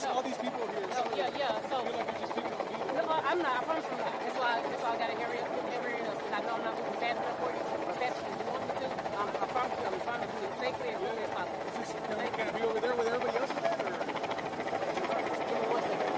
all these people here. Oh, yeah, yeah. So, I feel like you're just picking on me. no, I'm not. I promise I'm not. That's why I got to hurry up, because I know I'm not moving fast enough for you, or faster than you want me to. I promise you, I'm trying to do it safely and quickly as possible. Can I be over there with everybody else? Or? Give me 1 second.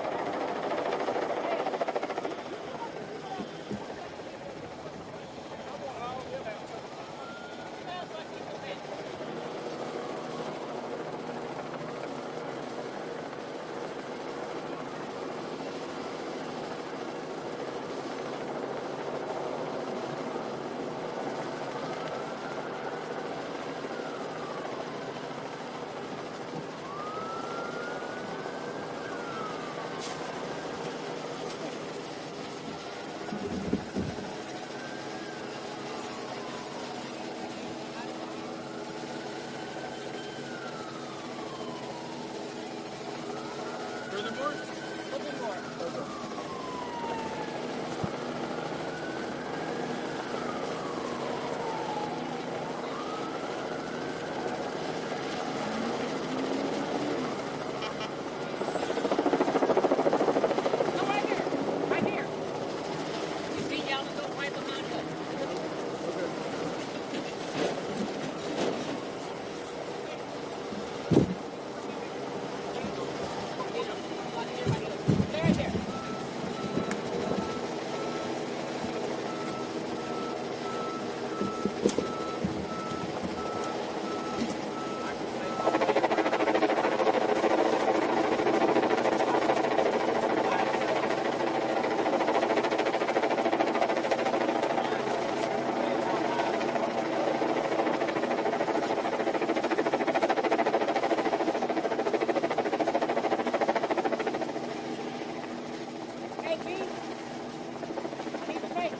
Furthermore? A little bit more. Okay. No, right here. Right here. You see y'all to go right behind us. They're right there. Hey, Keith. I need the fake.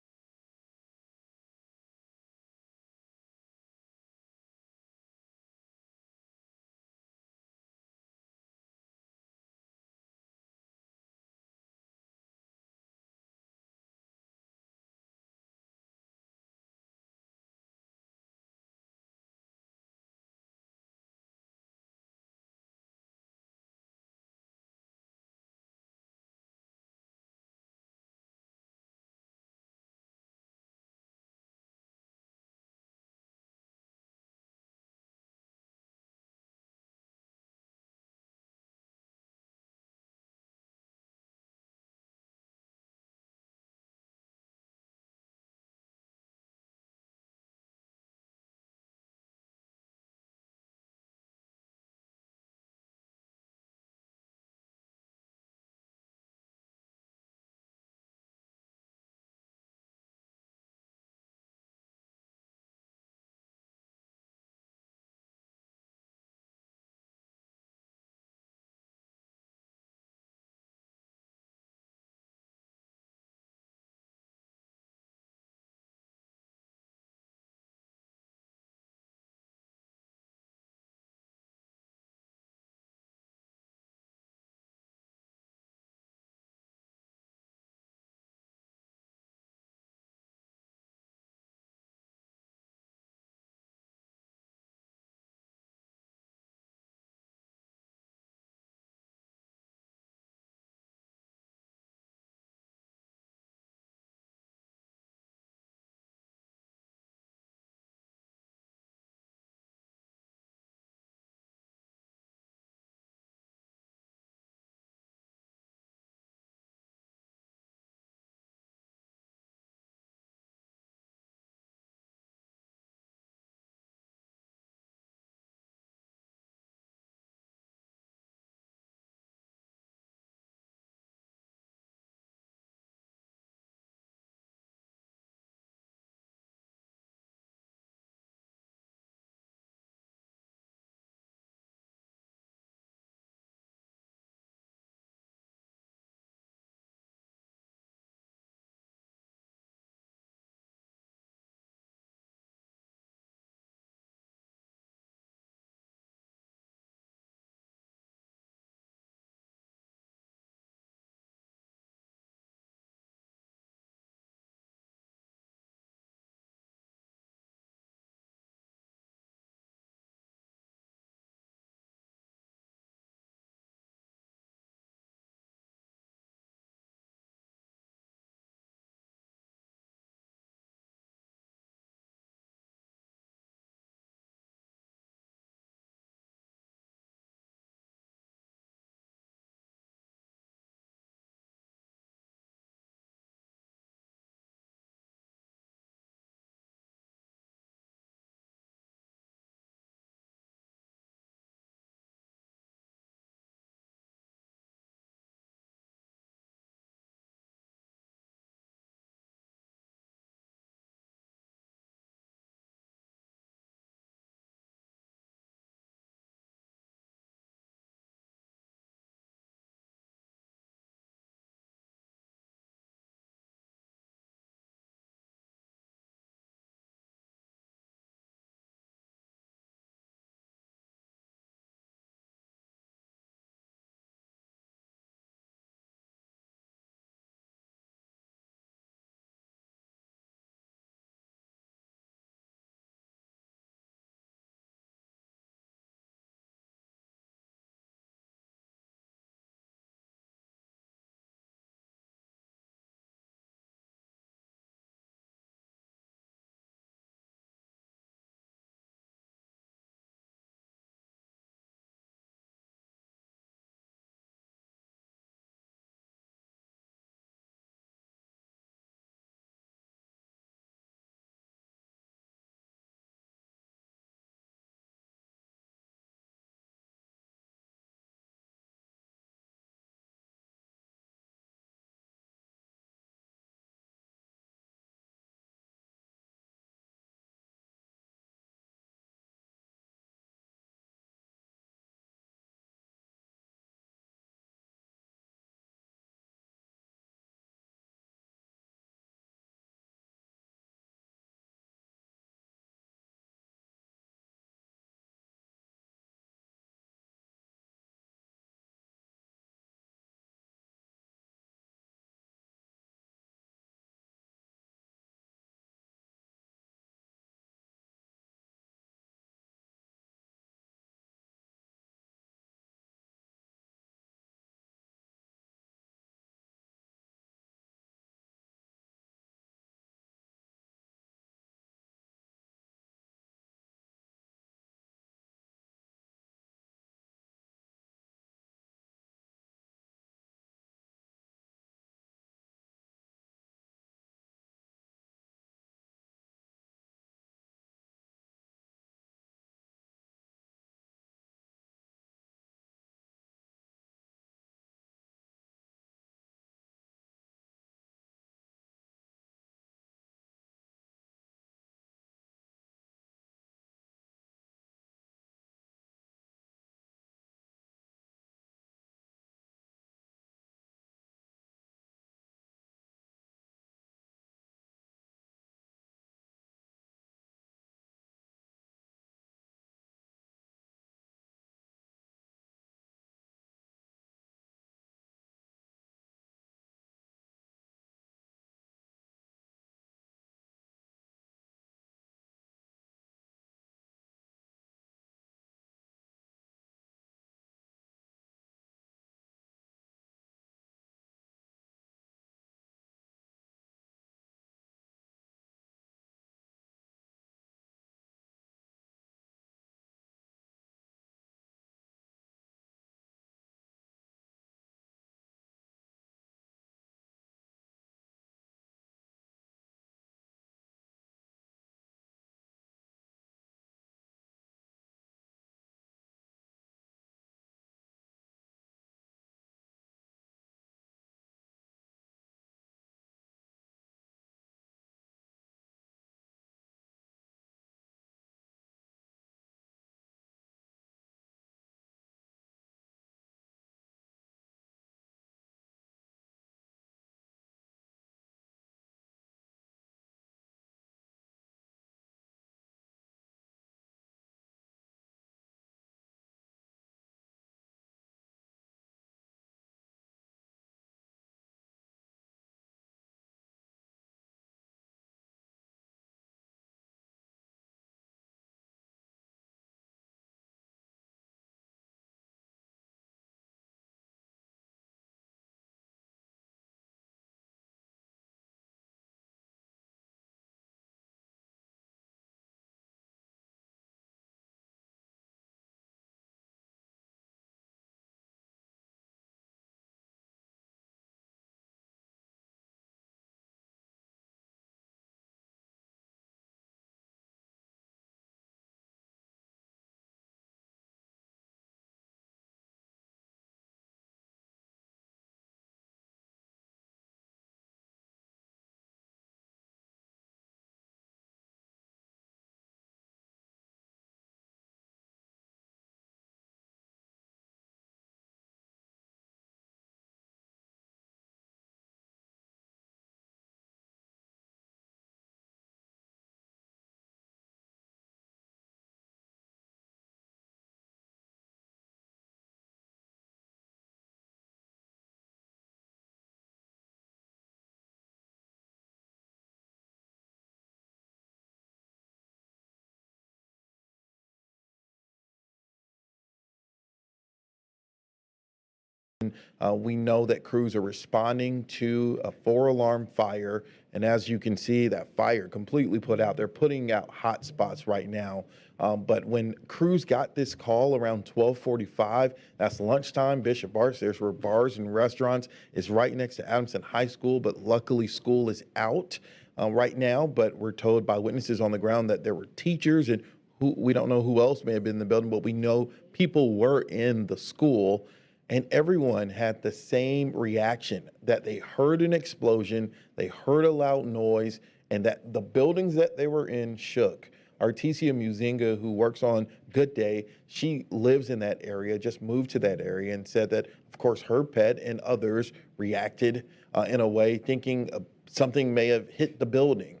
We know that crews are responding to a 4-alarm fire. And as you can see, that fire completely put out. They're putting out hot spots right now. But when crews got this call around 12:45, that's lunchtime, Bishop Arts, there's where bars and restaurants is right next to Adamson High School, but luckily school is out right now. But we're told by witnesses on the ground that there were teachers and we don't know who else may have been in the building, but we know people were in the school. And everyone had the same reaction, that they heard an explosion, they heard a loud noise, and that the buildings that they were in shook. Artesia Muzinga, who works on Good Day, she lives in that area, just moved to that area, and said that, of course, her pet and others reacted in a way thinking something may have hit the building.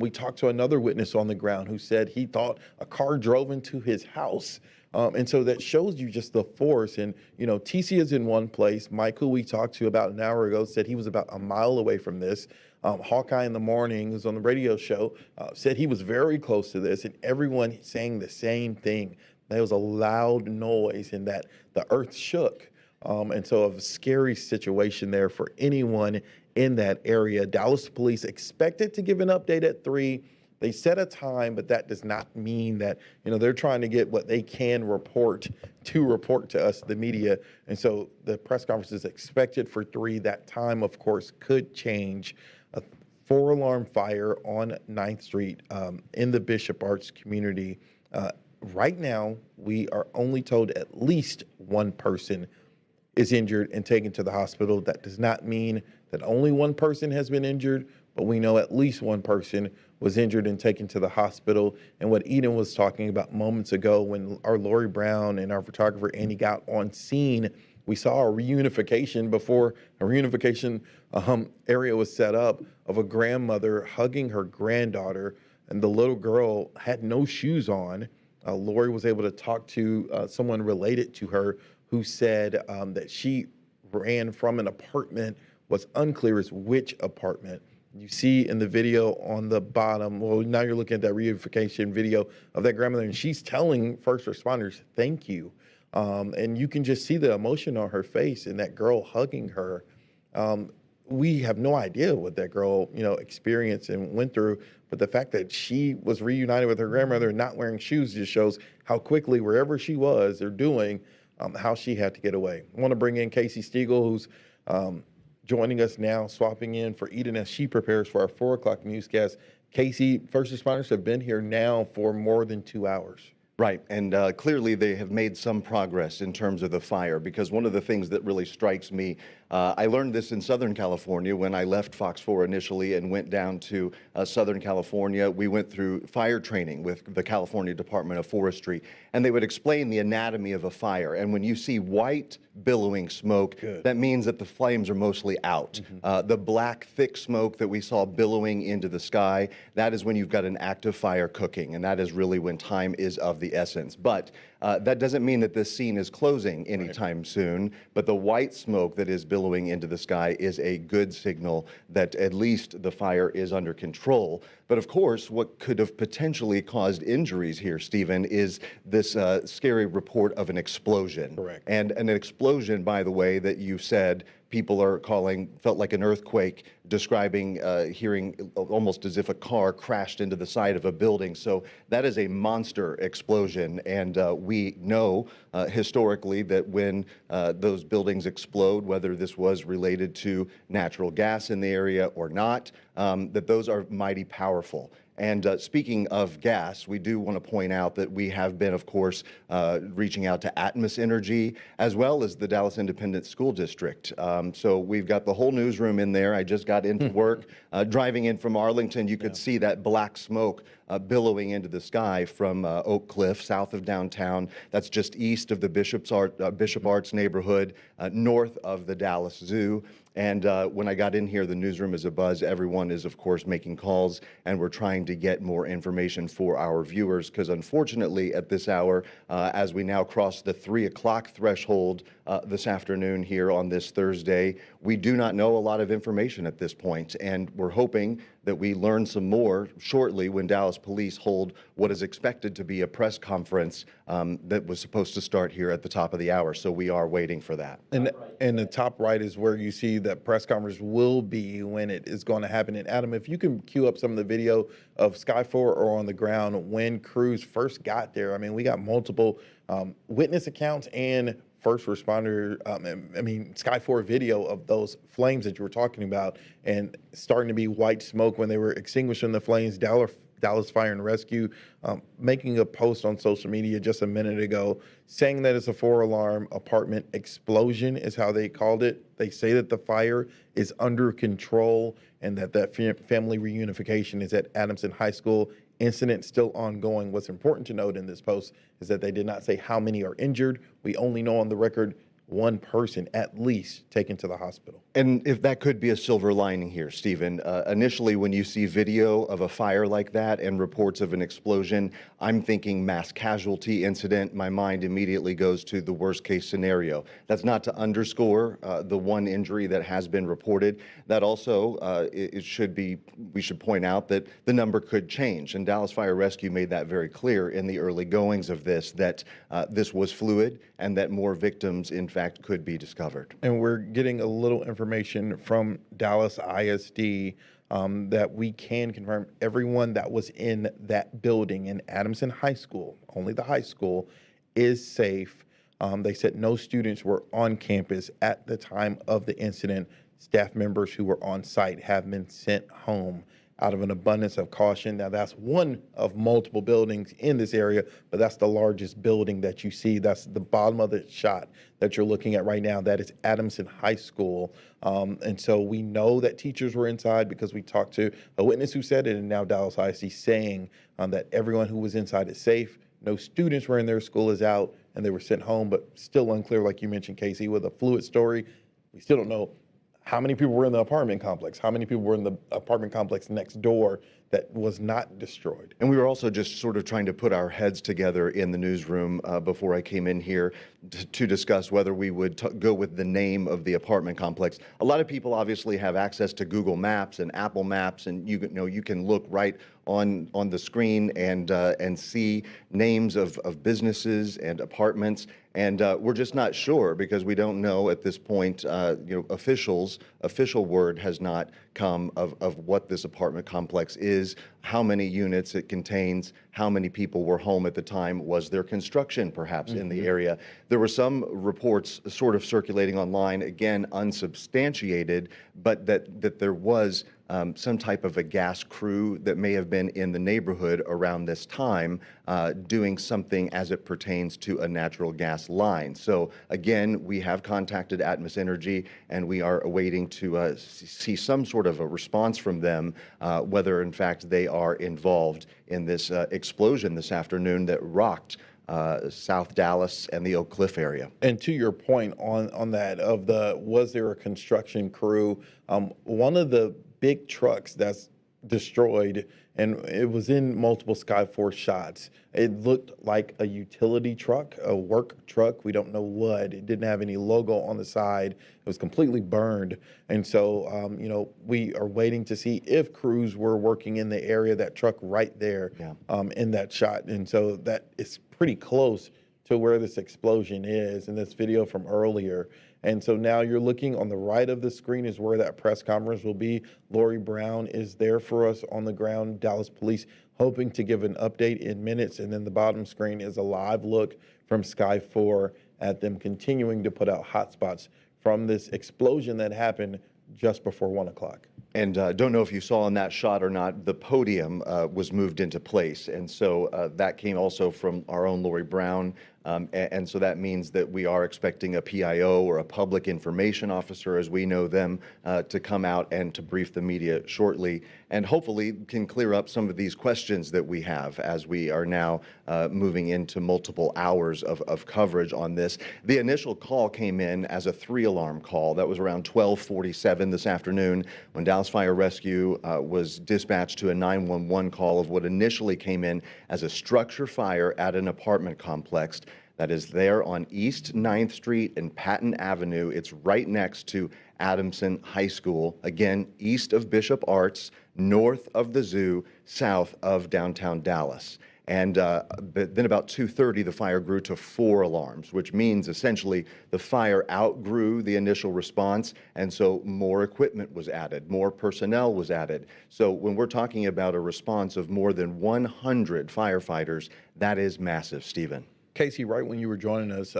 We talked to another witness on the ground who said he thought a car drove into his house. And so that shows you just the force. And, you know, TC is in one place. Mike, who we talked to about an hour ago, said he was about a mile away from this. Hawkeye in the Morning, who's on the radio show, said he was very close to this, and everyone saying the same thing. There was a loud noise and that the earth shook. And so a scary situation there for anyone in that area. Dallas police expected to give an update at 3. They set a time, but that does not mean that, you know, they're trying to get what they can report to us, the media. And so the press conference is expected for 3. That time, of course, could change. A 4-alarm fire on 9th Street in the Bishop Arts community. Right now, we are only told at least one person is injured and taken to the hospital. That does not mean that only one person has been injured, but we know at least one person was injured and taken to the hospital. And what Eden was talking about moments ago, when our Lori Brown and our photographer Andy got on scene, we saw a reunification before a reunification area was set up of a grandmother hugging her granddaughter, and the little girl had no shoes on. Lori was able to talk to someone related to her who said that she ran from an apartment. What's unclear is which apartment. You see in the video on the bottom, well, now you're looking at that reunification video of that grandmother, and she's telling first responders, thank you. And you can just see the emotion on her face and that girl hugging her. We have no idea what that girl, you know, experienced and went through, but the fact that she was reunited with her grandmother and not wearing shoes just shows how quickly, wherever she was or doing, how she had to get away. I want to bring in Casey Stiegel, who's joining us now, swapping in for Eden as she prepares for our 4 o'clock newscast. Casey, first responders have been here now for more than 2 hours. Right, and clearly they have made some progress in terms of the fire, because one of the things that really strikes me, I learned this in Southern California when I left Fox 4 initially and went down to Southern California. We went through fire training with the California Department of Forestry, and they would explain the anatomy of a fire. And when you see white billowing smoke, that means that the flames are mostly out. The black, thick smoke that we saw billowing into the sky, that is when you've got an active fire cooking, and that is really when time is of the essence. But that doesn't mean that this scene is closing anytime soon, but the white smoke that is billowing into the sky is a good signal that at least the fire is under control. But of course, what could have potentially caused injuries here, Stephen, is this scary report of an explosion. Correct. And an explosion, by the way, that you said people are calling, felt like an earthquake, describing hearing almost as if a car crashed into the side of a building. So that is a monster explosion. And we know historically that when those buildings explode, whether this was related to natural gas in the area or not, that those are mighty powerful. And speaking of gas, we do want to point out that we have been, of course, reaching out to Atmos Energy as well as the Dallas Independent School District. So we've got the whole newsroom in there. I just got into work. Driving in from Arlington, you could see that black smoke billowing into the sky from Oak Cliff, south of downtown. That's just east of the Bishop Arts neighborhood, north of the Dallas Zoo. And when I got in here, the newsroom is abuzz. Everyone is, of course, making calls, and we're trying to get more information for our viewers, because unfortunately at this hour, as we now cross the 3 o'clock threshold this afternoon here on this Thursday, we do not know a lot of information at this point, and we're hoping that we learn some more shortly when Dallas police hold what is expected to be a press conference that was supposed to start here at the top of the hour. So we are waiting for that. And the top right is where you see that press conference will be when it is going to happen. And Adam, if you can cue up some of the video of Sky4 or on the ground when crews first got there. I mean, we got multiple witness accounts and first responder, Sky4 video of those flames that you were talking about, and starting to be white smoke when they were extinguishing the flames. Dallas Fire and Rescue making a post on social media just a minute ago saying that it's a 4-alarm apartment explosion is how they called it. They say that the fire is under control and that family reunification is at Adamson High School. Incident still ongoing. What's important to note in this post is that they did not say how many are injured. We only know on the record one person at least taken to the hospital. And if that could be a silver lining here, Stephen, initially when you see video of a fire like that and reports of an explosion, I'm thinking mass casualty incident. My mind immediately goes to the worst case scenario. That's not to underscore the one injury that has been reported. That also, we should point out that the number could change. And Dallas Fire Rescue made that very clear in the early goings of this, that this was fluid and that more victims, in fact, could be discovered. And we're getting a little information from Dallas ISD that we can confirm everyone that was in that building in Adamson High School, only the high school, is safe. They said no students were on campus at the time of the incident. Staff members who were on site have been sent home out of an abundance of caution. Now, that's one of multiple buildings in this area, but that's the largest building that you see. That's the bottom of the shot that you're looking at right now. That is Adamson High School. And so we know that teachers were inside because we talked to a witness who said it, and now Dallas ISD saying that everyone who was inside is safe. No students were in there, school is out, and they were sent home, but still unclear, like you mentioned, Casey, with a fluid story. We still don't know how many people were in the apartment complex, how many people were in the apartment complex next door that was not destroyed. And we were also just sort of trying to put our heads together in the newsroom before I came in here to discuss whether we would go with the name of the apartment complex. A lot of people obviously have access to Google Maps and Apple Maps, and you can look right on the screen and see names of businesses and apartments. And we're just not sure because we don't know at this point. Official word has not come of what this apartment complex is, how many units it contains, how many people were home at the time. Was there construction perhaps in the area? There were some reports sort of circulating online, again unsubstantiated, but that there was some type of a gas crew that may have been in the neighborhood around this time doing something as it pertains to a natural gas line. So again, we have contacted Atmos Energy and we are awaiting to see some sort of a response from them, whether in fact they are involved in this explosion this afternoon that rocked South Dallas and the Oak Cliff area. And to your point on that, was there a construction crew? One of the big trucks that's destroyed, and it was in multiple Sky4 shots. It looked like a utility truck, a work truck. We don't know what. It didn't have any logo on the side. It was completely burned. And so, we are waiting to see if crews were working in the area, that truck right there in that shot. And so that is pretty close to where this explosion is in this video from earlier. And so now you're looking on the right of the screen is where that press conference will be. Lori Brown is there for us on the ground. Dallas Police hoping to give an update in minutes. And then the bottom screen is a live look from Sky4 at them continuing to put out hotspots from this explosion that happened just before 1 o'clock. And don't know if you saw in that shot or not, the podium was moved into place. And so that came also from our own Lori Brown. And so that means that we are expecting a PIO or a public information officer, as we know them, to come out and to brief the media shortly, and hopefully can clear up some of these questions that we have as we are now moving into multiple hours of coverage on this. The initial call came in as a 3-alarm call. That was around 12:47 this afternoon when Dallas Fire Rescue was dispatched to a 911 call of what initially came in as a structure fire at an apartment complex. That is there on East 9th Street and Patton Avenue. It's right next to Adamson High School. Again, east of Bishop Arts, north of the zoo, south of downtown Dallas. And but then about 2:30, the fire grew to 4 alarms, which means essentially the fire outgrew the initial response, and so more equipment was added, more personnel was added. So when we're talking about a response of more than 100 firefighters, that is massive, Stephen. Casey, right when you were joining us,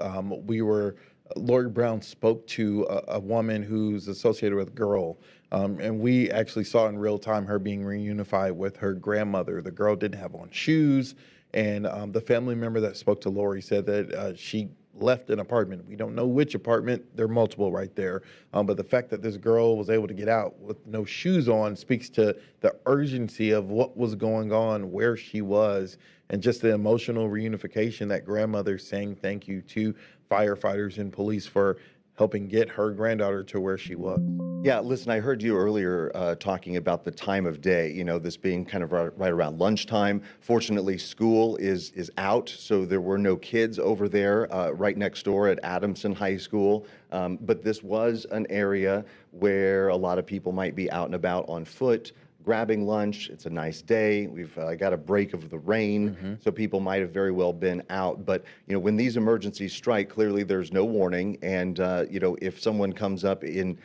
Lori Brown spoke to a woman who's associated with Girl, and we actually saw in real time her being reunified with her grandmother. The girl didn't have on shoes, and the family member that spoke to Lori said that she left an apartment. We don't know which apartment. There are multiple right there. But the fact that this girl was able to get out with no shoes on speaks to the urgency of what was going on, where she was, and just the emotional reunification that grandmother saying thank you to firefighters and police for helping get her granddaughter to where she was. Yeah, listen, I heard you earlier talking about the time of day, this being kind of right around lunchtime. Fortunately, school is out, so there were no kids over there right next door at Adamson High School. But this was an area where a lot of people might be out and about on foot, grabbing lunch. It's a nice day. We've got a break of the rain, so people might have very well been out. But when these emergencies strike, clearly there's no warning, and if someone comes up in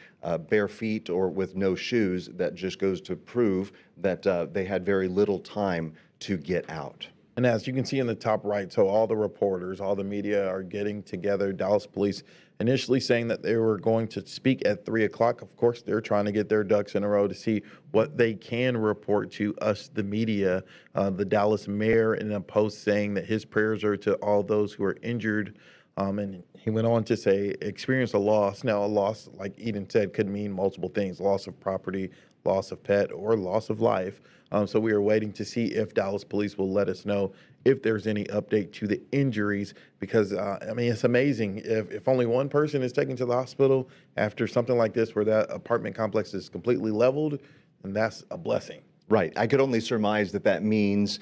bare feet or with no shoes, that just goes to prove that they had very little time to get out. And as you can see in the top right, so all the reporters, all the media are getting together. Dallas police initially saying that they were going to speak at 3 o'clock. Of course, they're trying to get their ducks in a row to see what they can report to us, the media. The Dallas mayor in a post saying that his prayers are to all those who are injured. And he went on to say, experience a loss. Now, a loss, like Eden said, could mean multiple things: loss of property, loss of pet, or loss of life. So we are waiting to see if Dallas police will let us know if there's any update to the injuries, because, it's amazing. If only one person is taken to the hospital after something like this, where that apartment complex is completely leveled, and that's a blessing. Right. I could only surmise that means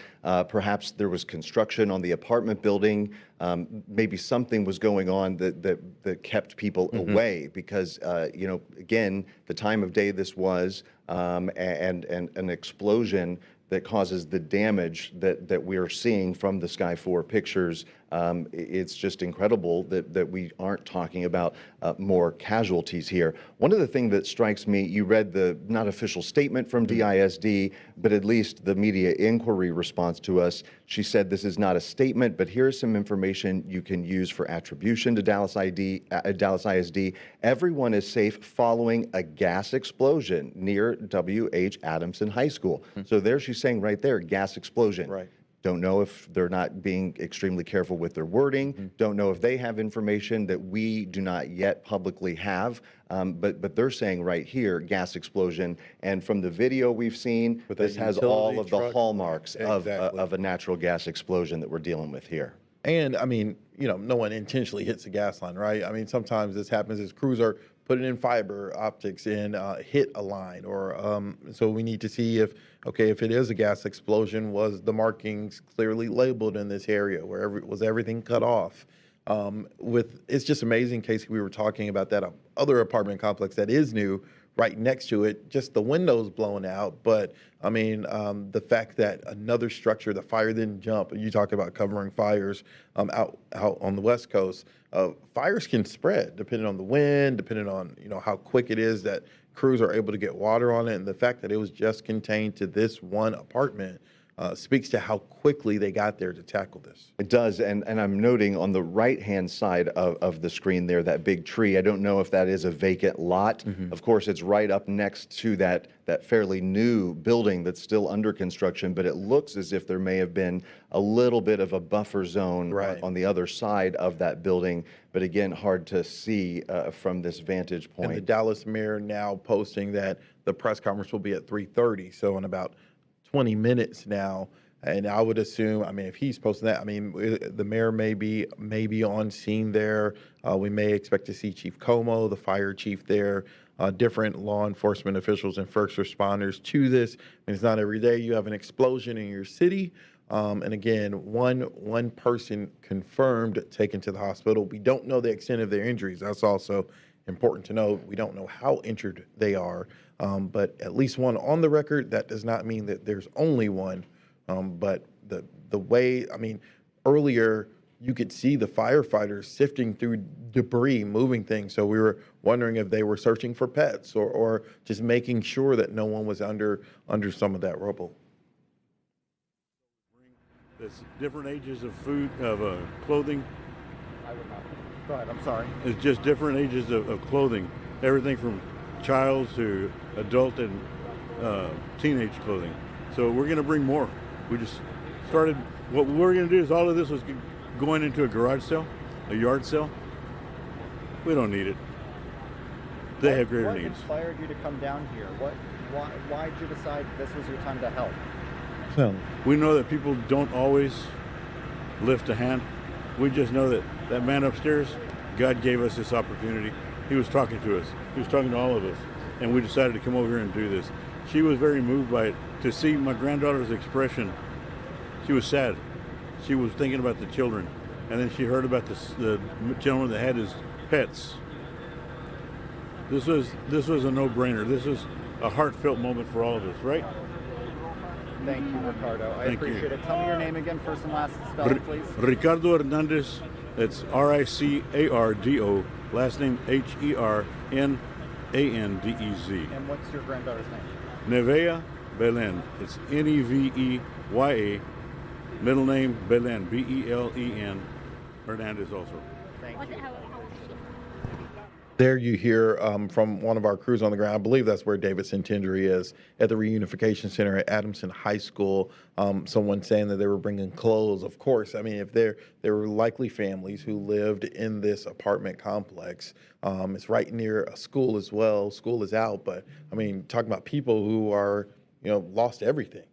perhaps there was construction on the apartment building. Maybe something was going on that kept people away because, again, the time of day this was, and an explosion that causes the damage that we are seeing from the Sky 4 pictures. It's just incredible that we aren't talking about more casualties here. One of the things that strikes me, you read the not official statement from DISD, but at least the media inquiry response to us. She said this is not a statement, but here's some information you can use for attribution to Dallas ISD. Everyone is safe following a gas explosion near W.H. Adamson High School. So there she's saying right there, gas explosion. Right. Don't know if they're not being extremely careful with their wording. Don't know if they have information that we do not yet publicly have. But they're saying right here, gas explosion. And from the video we've seen, this has all of the hallmarks of a natural gas explosion that we're dealing with here. And no one intentionally hits a gas line, right? Sometimes this happens as crews are putting in fiber optics and hit a line, or so we need to see if it is a gas explosion, was the markings clearly labeled in this area, was everything cut off? It's just amazing, Casey. We were talking about that other apartment complex that is new right next to it, just the windows blown out. But the fact that another structure, the fire didn't jump. You talk about covering fires out on the West Coast. Fires can spread depending on the wind, depending on how quick it is that crews are able to get water on it, and the fact that it was just contained to this one apartment speaks to how quickly they got there to tackle this. It does, and I'm noting on the right-hand side of the screen there, that big tree. I don't know if that is a vacant lot. Of course, it's right up next to that fairly new building that's still under construction, but it looks as if there may have been a little bit of a buffer zone on the other side of that building. But again, hard to see from this vantage point. And the Dallas mayor now posting that the press conference will be at 3:30, so in about 20 minutes now. And I would assume, if he's posting that, the mayor may be on scene there. We may expect to see Chief Como, the fire chief there, different law enforcement officials and first responders to this. It's not every day you have an explosion in your city, And again, one person confirmed taken to the hospital. We don't know the extent of their injuries. That's also important to know. We don't know how injured they are, but at least one on the record. That does not mean that there's only one. But the way, I mean, earlier you could see the firefighters sifting through debris, moving things. So we were wondering if they were searching for pets or just making sure that no one was under some of that rubble. It's different ages of food, of clothing. Go ahead, I'm sorry. It's just different ages of clothing. Everything from child to adult and teenage clothing. So we're going to bring more. We just started, what we're going to do is all of this was going into a garage sale, a yard sale. We don't need it. They have greater needs. What inspired you to come down here? Why did you decide this was your time to help? We know that people don't always lift a hand. We just know that that man upstairs, God gave us this opportunity. He was talking to us. He was talking to all of us. And we decided to come over here and do this. She was very moved by it. To see my granddaughter's expression, she was sad. She was thinking about the children. And then she heard about the gentleman that had his pets. This was a no-brainer. This was a heartfelt moment for all of us, right? Thank you, Ricardo. I Thank appreciate you. it. Tell me your name again, first and last spelling, please. Ricardo Hernandez. That's Ricardo. Last name Hernandez. And what's your granddaughter's name? Nevea Belen. It's Neveya. Middle name Belen. Belen. Hernandez also. Thank you. There you hear from one of our crews on the ground. I believe that's where David Centendry is at the Reunification Center at Adamson High School. Someone saying that they were bringing clothes. Of course, I mean, if there were likely families who lived in this apartment complex. It's right near a school as well. School is out, but I mean, talking about people who are, lost everything,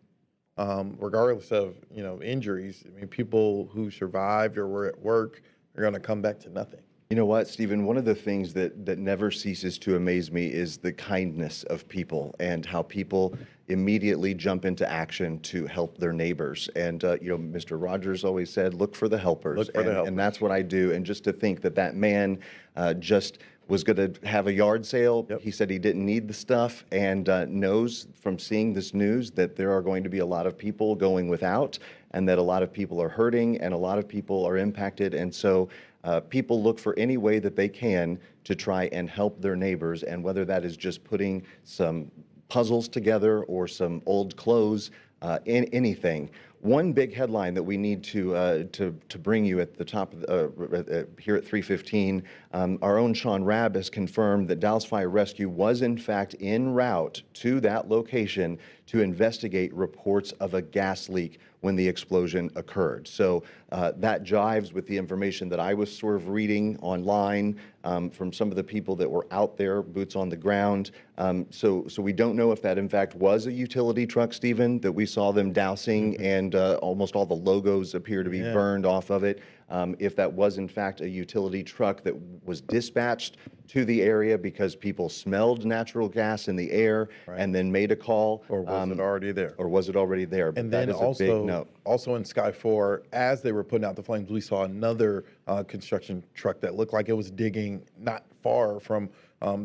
regardless of, injuries. I mean, people who survived or were at work are going to come back to nothing. You know what, Stephen? One of the things that never ceases to amaze me is the kindness of people and how people immediately jump into action to help their neighbors. And, Mr. Rogers always said, look for the helpers. Look for the helpers. And that's what I do. And just to think that man just was going to have a yard sale. Yep. He said he didn't need the stuff and knows from seeing this news that there are going to be a lot of people going without and that a lot of people are hurting and a lot of people are impacted. And so people look for any way that they can to try and help their neighbors, and whether that is just putting some puzzles together or some old clothes, in anything. One big headline that we need to bring you at the top of here at 3:15, our own Sean Rabb has confirmed that Dallas Fire Rescue was in fact en route to that location to investigate reports of a gas leak when the explosion occurred. So that jives with the information that I was sort of reading online from some of the people that were out there, boots on the ground. So we don't know if that in fact was a utility truck, Stephen, that we saw them dousing and almost all the logos appear to be burned off of it. If that was in fact a utility truck that was dispatched to the area because people smelled natural gas in the air and then made a call. Or was it already there? Or was it already there? And that then is a big no. also in Sky 4, as they were putting out the flames, we saw another construction truck that looked like it was digging not far from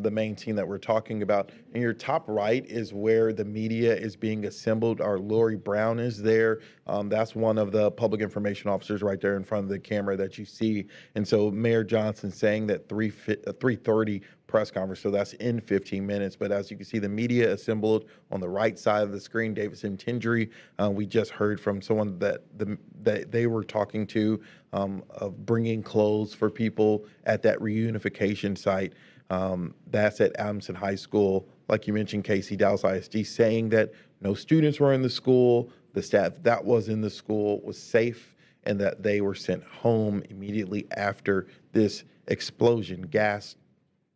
the main scene that we're talking about. In your top right is where the media is being assembled. Our Lori Brown is there. That's one of the public information officers right there in front of the camera that you see. And so Mayor Johnson saying that 3:30 press conference, so that's in 15 minutes. But as you can see, the media assembled on the right side of the screen. Davidson Tindry, we just heard from someone that they were talking to of bringing clothes for people at that reunification site. That's at Adamson High School. Like you mentioned, Casey, Dallas ISD saying that no students were in the school. The staff that was in the school was safe and that they were sent home immediately after this gas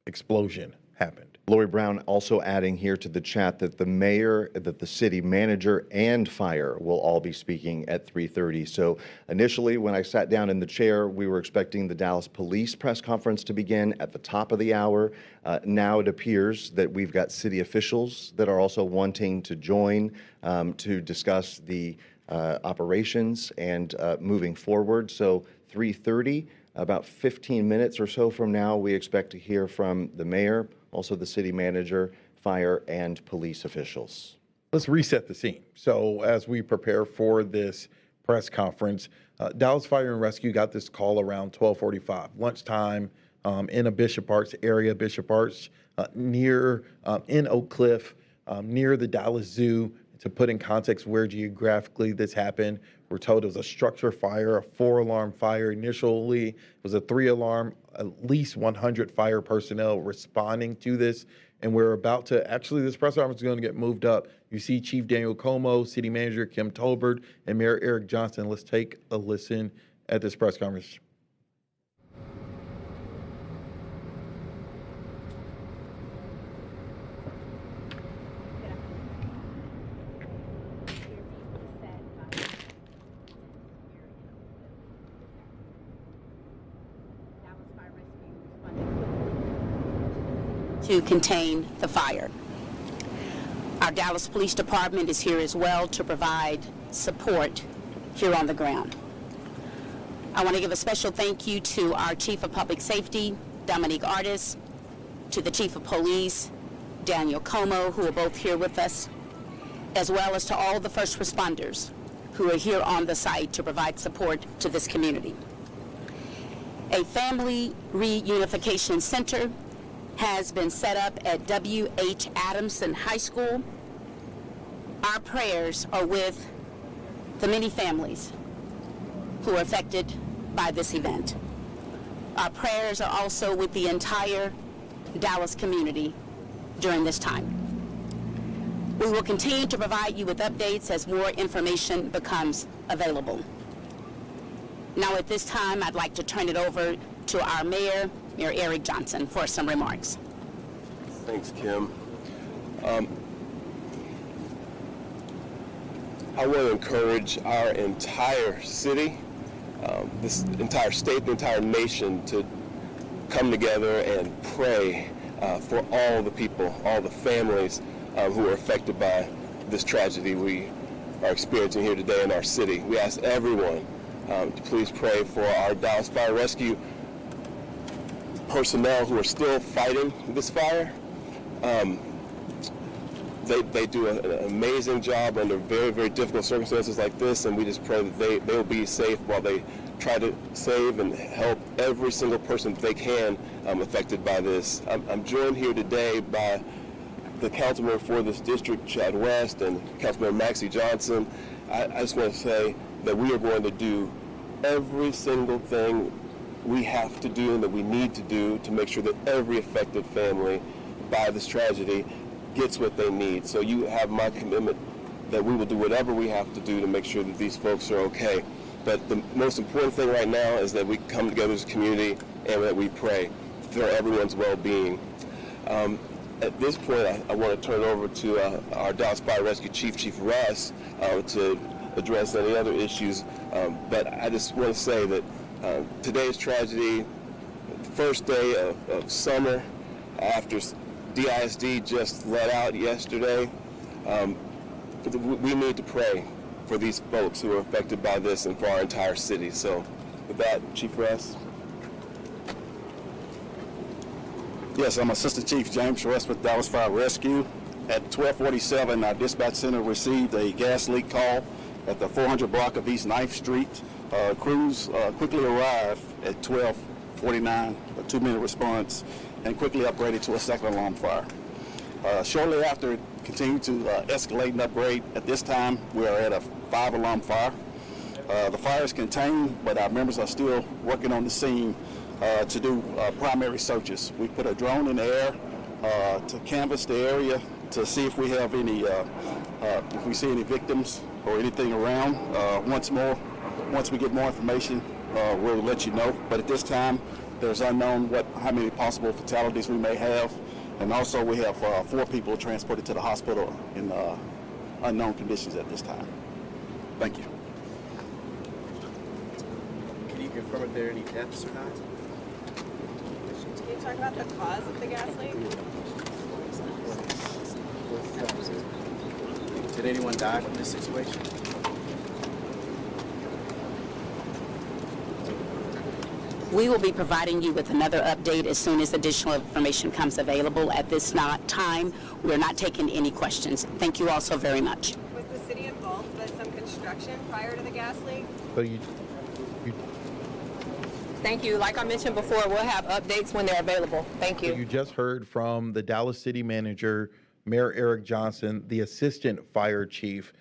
explosion happened. Lori Brown also adding here to the chat that the mayor, that the city manager, and fire will all be speaking at 3:30. So initially, when I sat down in the chair, we were expecting the Dallas Police press conference to begin at the top of the hour. Now it appears that we've got city officials that are also wanting to join to discuss the operations and moving forward. So 3:30, about 15 minutes or so from now, we expect to hear from the mayor, also the city manager, fire, and police officials. Let's reset the scene. So as we prepare for this press conference, Dallas Fire and Rescue got this call around 12:45, lunchtime, in a Bishop Arts area, Bishop Arts, near in Oak Cliff, near the Dallas Zoo. To put in context where geographically this happened, we're told it was a structure fire, a 4-alarm fire. Initially, it was a 3-alarm, at least 100 fire personnel responding to this. And we're about to, actually, this press conference is going to get moved up. You see Chief Daniel Como, City Manager Kim Tolbert, and Mayor Eric Johnson. Let's take a listen at this press conference. To contain the fire. Our Dallas Police Department is here as well to provide support here on the ground. I want to give a special thank you to our Chief of Public Safety, Dominique Artis, to the Chief of Police, Daniel Como, who are both here with us, as well as to all the first responders who are here on the site to provide support to this community. A family reunification center has been set up at W.H. Adamson High School. Our prayers are with the many families who are affected by this event. Our prayers are also with the entire Dallas community during this time. We will continue to provide you with updates as more information becomes available. Now at this time, I'd like to turn it over to our Mayor Eric Johnson, for some remarks. Thanks, Kim. I want to encourage our entire city, this entire state, the entire nation to come together and pray for all the people, all the families who are affected by this tragedy we are experiencing here today in our city. We ask everyone to please pray for our Dallas Fire Rescue personnel who are still fighting this fire. They do an amazing job under very, very difficult circumstances like this, and we just pray that they will be safe while they try to save and help every single person they can affected by this. I'm joined here today by the councilman for this district, Chad West, and Councilman Maxie Johnson. I just want to say that we are going to do every single thing we have to do and that we need to do to make sure that every affected family by this tragedy gets what they need. So you have my commitment that we will do whatever we have to do to make sure that these folks are okay. But the most important thing right now is that we come together as a community and that we pray for everyone's well-being. At this point, I want to turn it over to our Dallas Fire Rescue Chief Russ, to address any other issues. But I just want to say that today's tragedy, the first day of summer after DISD just let out yesterday, we need to pray for these folks who are affected by this and for our entire city. So with that, Chief Russ. Yes, I'm Assistant Chief James Russ with Dallas Fire Rescue. At 12:47, our dispatch center received a gas leak call at the 400 block of East 9th Street. Crews quickly arrived at 12:49, a 2-minute response, and quickly upgraded to a second alarm fire. Shortly after, it continued to escalate and upgrade. At this time, we are at a 5-alarm fire. The fire is contained, but our members are still working on the scene to do primary searches. We put a drone in the air to canvass the area to see if we have any, if we see any victims or anything around. Once we get more information, we'll let you know. But at this time, there's unknown how many possible fatalities we may have. And also we have 4 people transported to the hospital in unknown conditions at this time. Thank you. Can you confirm if there are any deaths or not? Can you talk about the cause of the gas leak? Did anyone die from this situation? We will be providing you with another update as soon as additional information comes available. At this time, we're not taking any questions. Thank you all so very much. Was the city involved with some construction prior to the gas leak? So you Thank you. Like I mentioned before, we'll have updates when they're available. Thank you. You just heard from the Dallas City Manager, Mayor Eric Johnson, the Assistant Fire Chief.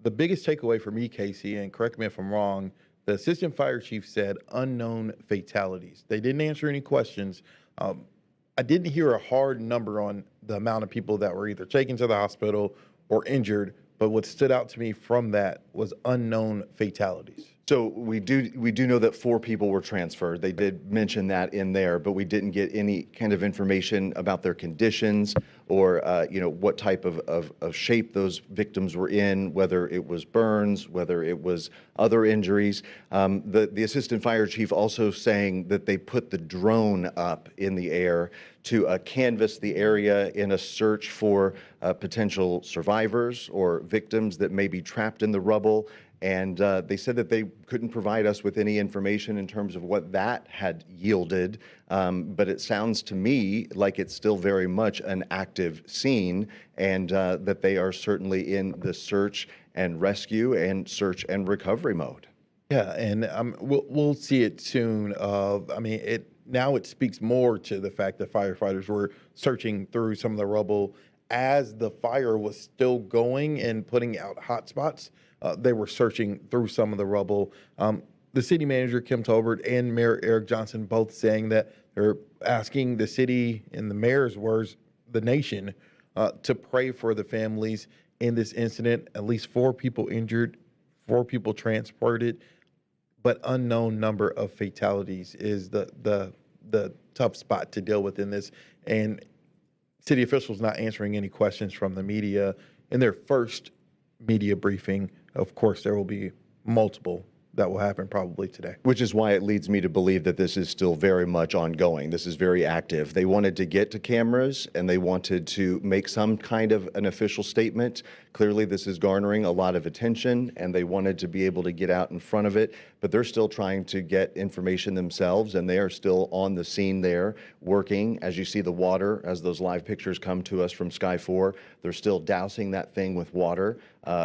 The biggest takeaway for me, Casey, and correct me if I'm wrong, the Assistant Fire Chief said unknown fatalities. They didn't answer any questions. I didn't hear a hard number on the amount of people that were either taken to the hospital or injured, but what stood out to me from that was unknown fatalities. So we do know that 4 people were transferred. They did mention that in there, but we didn't get any kind of information about their conditions or what type of shape those victims were in, whether it was burns, whether it was other injuries. The assistant fire chief also saying that they put the drone up in the air to canvass the area in a search for potential survivors or victims that may be trapped in the rubble. And they said that they couldn't provide us with any information in terms of what that had yielded. But it sounds to me like it's still very much an active scene, and that they are certainly in the search and rescue and search and recovery mode. Yeah, and we'll see it soon. Now it speaks more to the fact that firefighters were searching through some of the rubble as the fire was still going and putting out hot spots. They were searching through some of the rubble. The city manager, Kim Tolbert, and Mayor Eric Johnson both saying that they're asking the city, in the mayor's words, the nation, to pray for the families in this incident. At least 4 people injured, 4 people transported, but unknown number of fatalities is the tough spot to deal with in this. And city officials not answering any questions from the media in their first media briefing. Of course, there will be multiple that will happen probably today. Which is why it leads me to believe that this is still very much ongoing. This is very active. They wanted to get to cameras and they wanted to make some kind of an official statement. Clearly, this is garnering a lot of attention and they wanted to be able to get out in front of it, but they're still trying to get information themselves and they are still on the scene there working. As you see the water, as those live pictures come to us from Sky 4, they're still dousing that thing with water.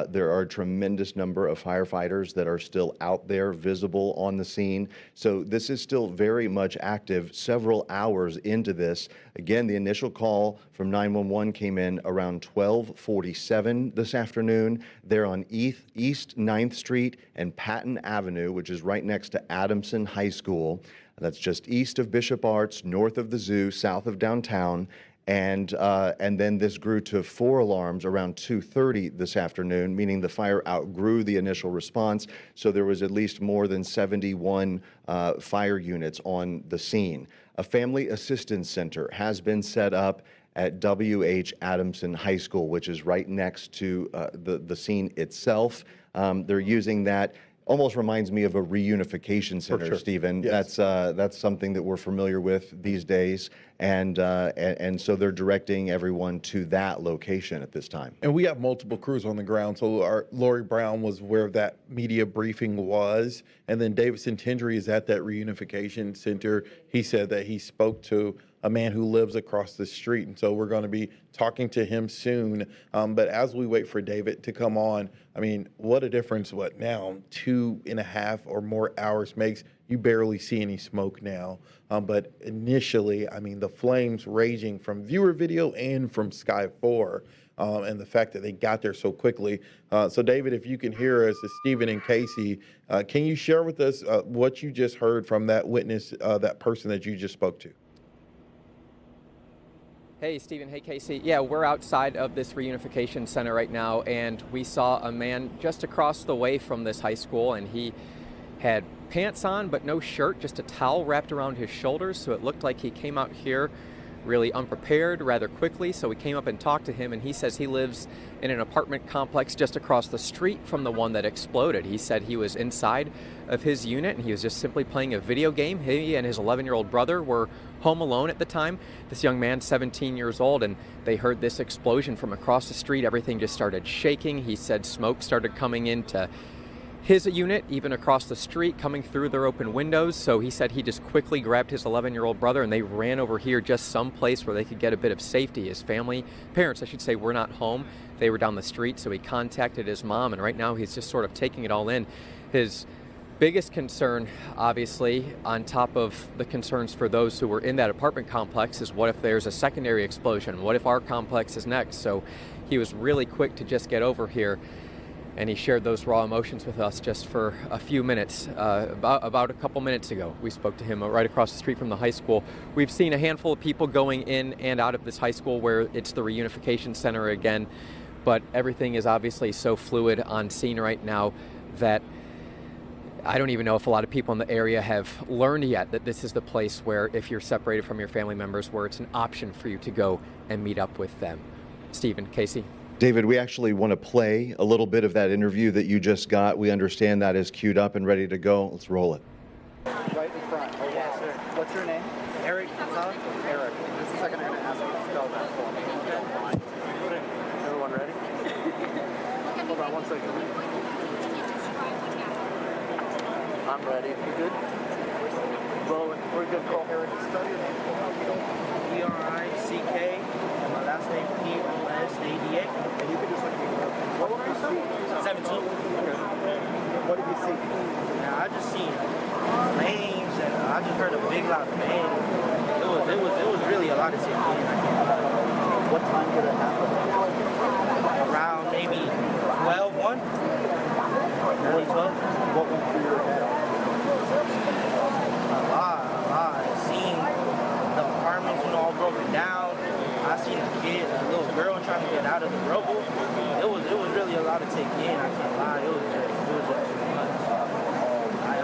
There are a tremendous number of firefighters that are still out there visible on the scene. So this is still very much active several hours into this. Again, the initial call from 911 came in around 12:47 this afternoon. They're on East 9th Street and Patton Avenue, which is right next to Adamson High School. That's just east of Bishop Arts, north of the zoo, south of downtown. And then this grew to 4 alarms around 2:30 this afternoon, meaning the fire outgrew the initial response. So there was at least more than 71 fire units on the scene. A family assistance center has been set up at W.H. Adamson High School, which is right next to the scene itself. They're using that. Almost reminds me of a reunification center, sure. Stephen. Yes. That's something that we're familiar with these days, and so they're directing everyone to that location at this time. And we have multiple crews on the ground. So Lori Brown was where that media briefing was, and then Davidson Tindry is at that reunification center. He said that he spoke to a man who lives across the street, and so we're going to be talking to him soon. But as we wait for David to come on, I mean, what a difference, 2.5 or more hours makes. You barely see any smoke now. But initially, I mean, the flames raging from viewer video and from Sky 4, and the fact that they got there so quickly. So David, if you can hear us, as Stephen and Casey, can you share with us what you just heard from that witness, that person that you just spoke to? Hey, Stephen. Hey, Casey. Yeah, we're outside of this reunification center right now, and we saw a man just across the way from this high school, and he had pants on but no shirt, just a towel wrapped around his shoulders, so it looked like he came out here really unprepared rather quickly, so we came up and talked to him, and he says he lives in an apartment complex just across the street from the one that exploded. He said he was inside of his unit and he was just simply playing a video game. He and his 11-year-old brother were home alone at the time. This young man, 17 years old, and they heard this explosion from across the street. Everything just started shaking. He said smoke started coming into his unit, even across the street, coming through their open windows. So he said he just quickly grabbed his 11-year-old brother and they ran over here just someplace where they could get a bit of safety. His parents, I should say, were not home. They were down the street, so he contacted his mom, and right now he's just sort of taking it all in. His biggest concern, obviously, on top of the concerns for those who were in that apartment complex, is what if there's a secondary explosion? What if our complex is next? So he was really quick to just get over here, and he shared those raw emotions with us just for a few minutes. About a couple minutes ago, we spoke to him right across the street from the high school. We've seen a handful of people going in and out of this high school where it's the reunification center again, but everything is obviously so fluid on scene right now that I don't even know if a lot of people in the area have learned yet that this is the place where, if you're separated from your family members, where it's an option for you to go and meet up with them. Stephen, Casey. David, we actually want to play a little bit of that interview that you just got. We understand that is queued up and ready to go. Let's roll it. Right in front. Oh, yes, sir. What's your name? Eric, Eric. Just a second, I'm going to ask you to spell that for me. Everyone ready? Hold on 1 second. I'm ready. You good? Well, we're good. Call Eric. Spell your name for me. ERICK, and my last name POSADA. And you can just like, what did you see? 17. Okay. What did you see? Now, I just seen flames, and I just heard a big loud bang. It was really a lot of shit. What time did it happen? Around maybe 12, 1. Early 12. What went through your head? A lot. I seen the apartments, all broken down. I seen a little girl trying to get out of the rubble. It was really a lot to take in. I can't lie. It was just too much. I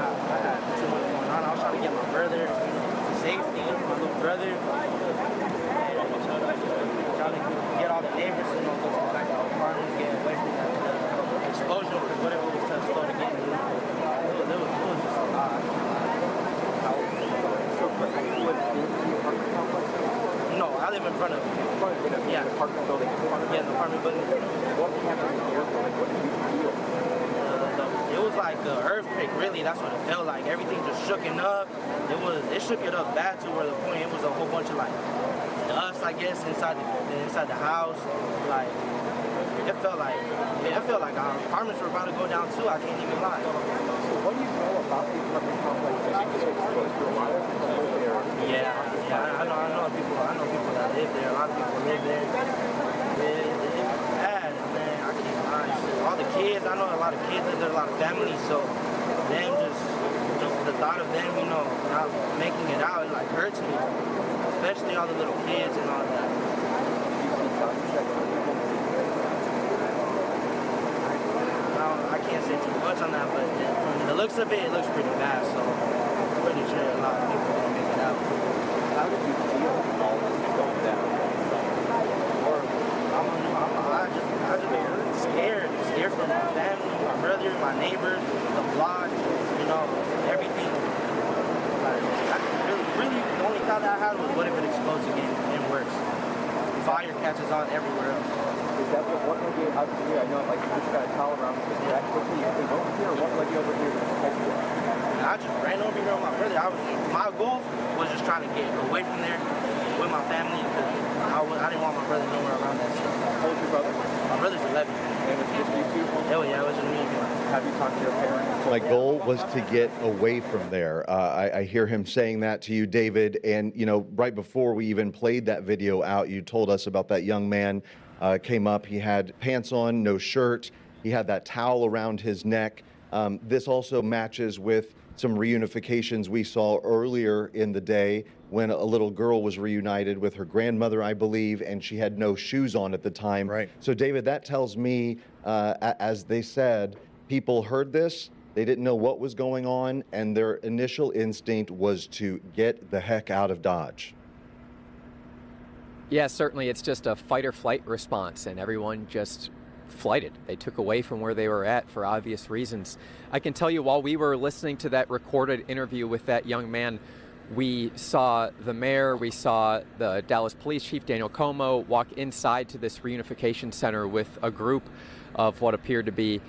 had too much going on. I was trying to get my brother safety, my little brother. Trying to get all the neighbors, go back to the apartment, get away from the explosion, because whatever was to slow again. It was just a lot. No, I live in front of it. Yeah. The apartment building. Yeah, the apartment building. What happened here? What did you feel? It was like an earthquake, really. That's what it felt like. Everything just shooken up. It shook it up bad to where the point it was a whole bunch of like dust, I guess, inside the house. Like it felt like our apartments were about to go down too. I can't even lie. So what do you know about the apartment complex? Yeah. I know people that live there. A lot of people live there. It's bad, man. I can't lie. All the kids, I know a lot of kids live there, a lot of families. So them just the thought of them, not making it out, it like hurts me. Especially all the little kids and all that. I can't say too much on that, but from the looks of it looks pretty bad. So I'm pretty sure a lot of people don't make it out. How did you feel all this is going down? I just scared for my family, my brother, my neighbors, the block, everything. Like, really, the only thought I had was what if it explodes again and worse. Fire catches on everywhere else. Is that what led you out here? I know, like, you just got a towel around the back. Quickly, you came over here, or what led you over here to protect you? I just ran over here with my brother. My goal was just trying to get away from there with my family, because I didn't want my brother nowhere around that stuff. How old is your brother? My brother's 11. And it's just you two? Oh yeah, it was just me. Have you talked to your parents? My goal was to get away from there. I hear him saying that to you, David. And, right before we even played that video out, you told us about that young man came up. He had pants on, no shirt. He had that towel around his neck. This also matches with some reunifications we saw earlier in the day when a little girl was reunited with her grandmother, I believe, and she had no shoes on at the time. Right. So, David, that tells me, as they said, people heard this, they didn't know what was going on, and their initial instinct was to get the heck out of Dodge. Yeah, certainly it's just a fight or flight response, and everyone just flighted. They took away from where they were at for obvious reasons. I can tell you, while we were listening to that recorded interview with that young man, we saw the mayor, we saw the Dallas Police Chief, Daniel Como, walk inside to this reunification center with a group of what appeared to be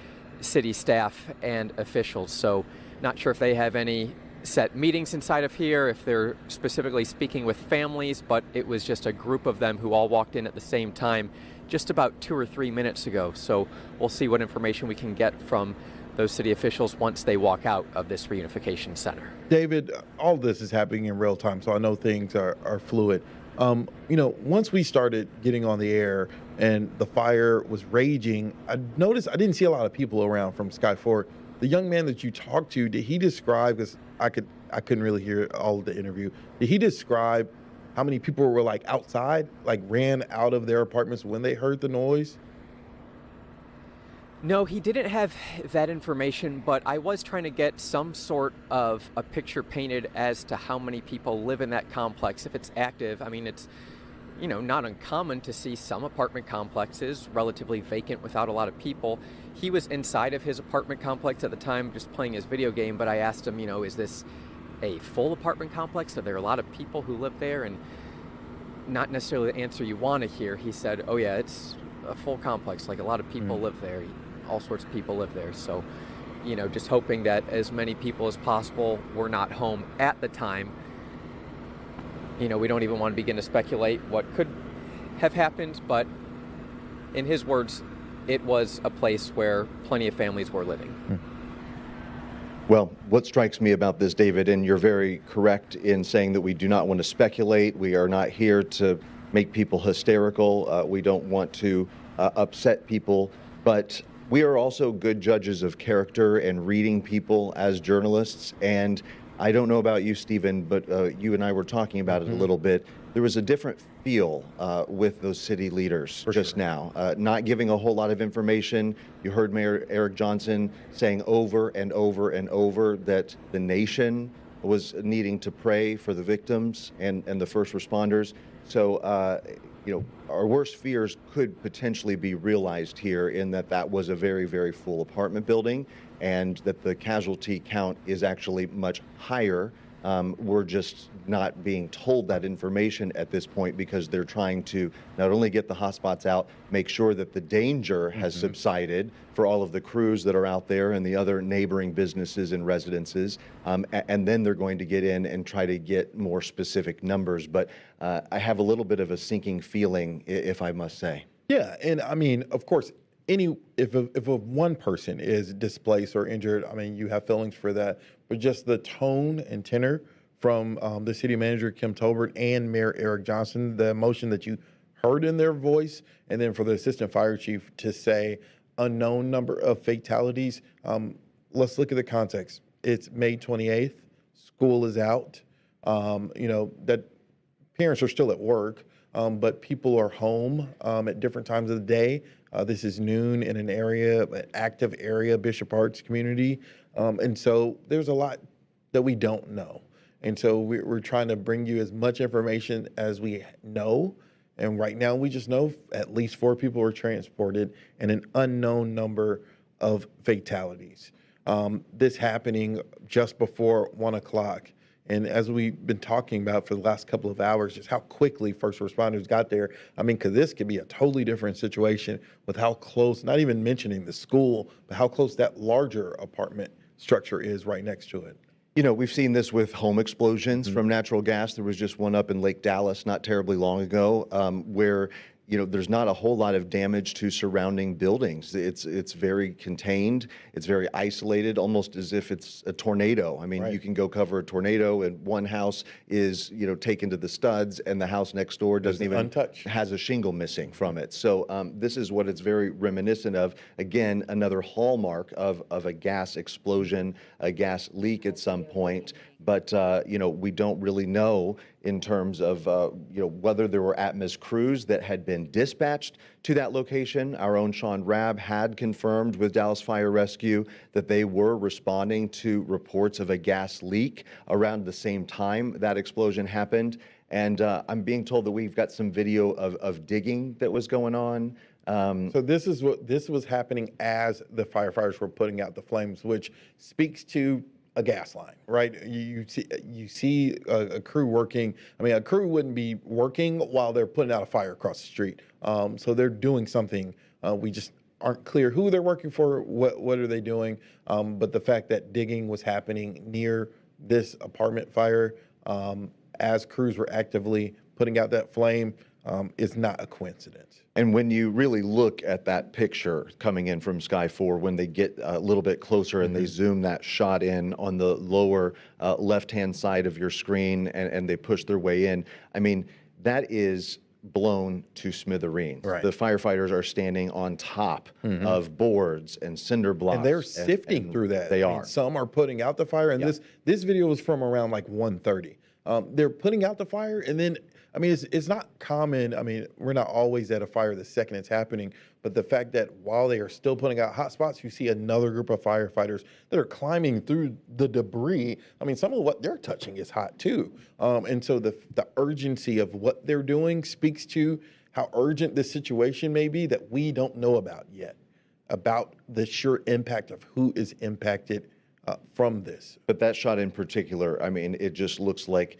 city staff and officials. So not sure if they have any set meetings inside of here, if they're specifically speaking with families, but it was just a group of them who all walked in at the same time just about 2 or 3 minutes ago. So we'll see what information we can get from those city officials once they walk out of this reunification center. David, all this is happening in real time, so I know things are fluid. Once we started getting on the air and the fire was raging, I noticed I didn't see a lot of people around from Sky Fort. The young man that you talked to, did he describe, because I couldn't really hear all of the interview, did he describe how many people were like outside, like ran out of their apartments when they heard the noise? No, he didn't have that information, but I was trying to get some sort of a picture painted as to how many people live in that complex, if it's active. I mean, it's, not uncommon to see some apartment complexes relatively vacant without a lot of people. He was inside of his apartment complex at the time just playing his video game, but I asked him, is this a full apartment complex? Are there a lot of people who live there? And not necessarily the answer you want to hear. He said, oh yeah, it's a full complex, like a lot of people live there. All sorts of people live there. So, just hoping that as many people as possible were not home at the time. We don't even want to begin to speculate what could have happened, but in his words, it was a place where plenty of families were living. Well, what strikes me about this, David, and you're very correct in saying that we do not want to speculate. We are not here to make people hysterical. We don't want to upset people, but we are also good judges of character and reading people as journalists. And I don't know about you, Stephen, but you and I were talking about it a little bit. There was a different feel with those city leaders just now, not giving a whole lot of information. You heard Mayor Eric Johnson saying over and over and over that the nation was needing to pray for the victims and the first responders. So, our worst fears could potentially be realized here in that was a very, very full apartment building and that the casualty count is actually much higher. We're just not being told that information at this point because they're trying to not only get the hotspots out, make sure that the danger has subsided for all of the crews that are out there and the other neighboring businesses and residences, and then they're going to get in and try to get more specific numbers. But I have a little bit of a sinking feeling, if I must say. Yeah, and I mean, of course, if one person is displaced or injured, I mean, you have feelings for that. But just the tone and tenor from the city manager, Kim Tolbert, and Mayor Eric Johnson, the emotion that you heard in their voice, and then for the assistant fire chief to say unknown number of fatalities. Let's look at the context. It's May 28th. School is out. That parents are still at work, but people are home at different times of the day. This is noon in an active area, Bishop Arts community. And so there's a lot that we don't know. And so we're trying to bring you as much information as we know. And right now we just know at least 4 people were transported and an unknown number of fatalities. This happening just before 1 o'clock. And as we've been talking about for the last couple of hours, just how quickly first responders got there. I mean, because this could be a totally different situation with how close, not even mentioning the school, but how close that larger apartment structure is right next to it. We've seen this with home explosions from natural gas. There was just one up in Lake Dallas not terribly long ago where there's not a whole lot of damage to surrounding buildings. It's very contained. It's very isolated, almost as if it's a tornado. I mean, You can go cover a tornado and one house is, taken to the studs and the house next door doesn't even untouched, has a shingle missing from it. So this is what it's very reminiscent of. Again, another hallmark of a gas explosion, a gas leak at some point. But, we don't really know in terms of, whether there were ATMOS crews that had been dispatched to that location. Our own Sean Rabb had confirmed with Dallas Fire Rescue that they were responding to reports of a gas leak around the same time that explosion happened. And I'm being told that we've got some video of digging that was going on. So this was happening as the firefighters were putting out the flames, which speaks to a gas line, right? You see a crew working. I mean, a crew wouldn't be working while they're putting out a fire across the street. So they're doing something. We just aren't clear who they're working for, what are they doing. But the fact that digging was happening near this apartment fire as crews were actively putting out that flame is not a coincidence. And when you really look at that picture coming in from Sky 4, when they get a little bit closer and they zoom that shot in on the lower left-hand side of your screen and they push their way in, I mean, that is blown to smithereens. Right. The firefighters are standing on top of boards and cinder blocks. And they're sifting through that. They I mean, are. some are putting out the fire, and this video was from around like 1:30. They're putting out the fire, and then, I mean, it's not common. I mean, we're not always at a fire the second it's happening, but the fact that while they are still putting out hot spots, you see another group of firefighters that are climbing through the debris. I mean, some of what they're touching is hot too. And so the urgency of what they're doing speaks to how urgent this situation may be that we don't know about yet, about the sheer impact of who is impacted from this. But that shot in particular, I mean, it just looks like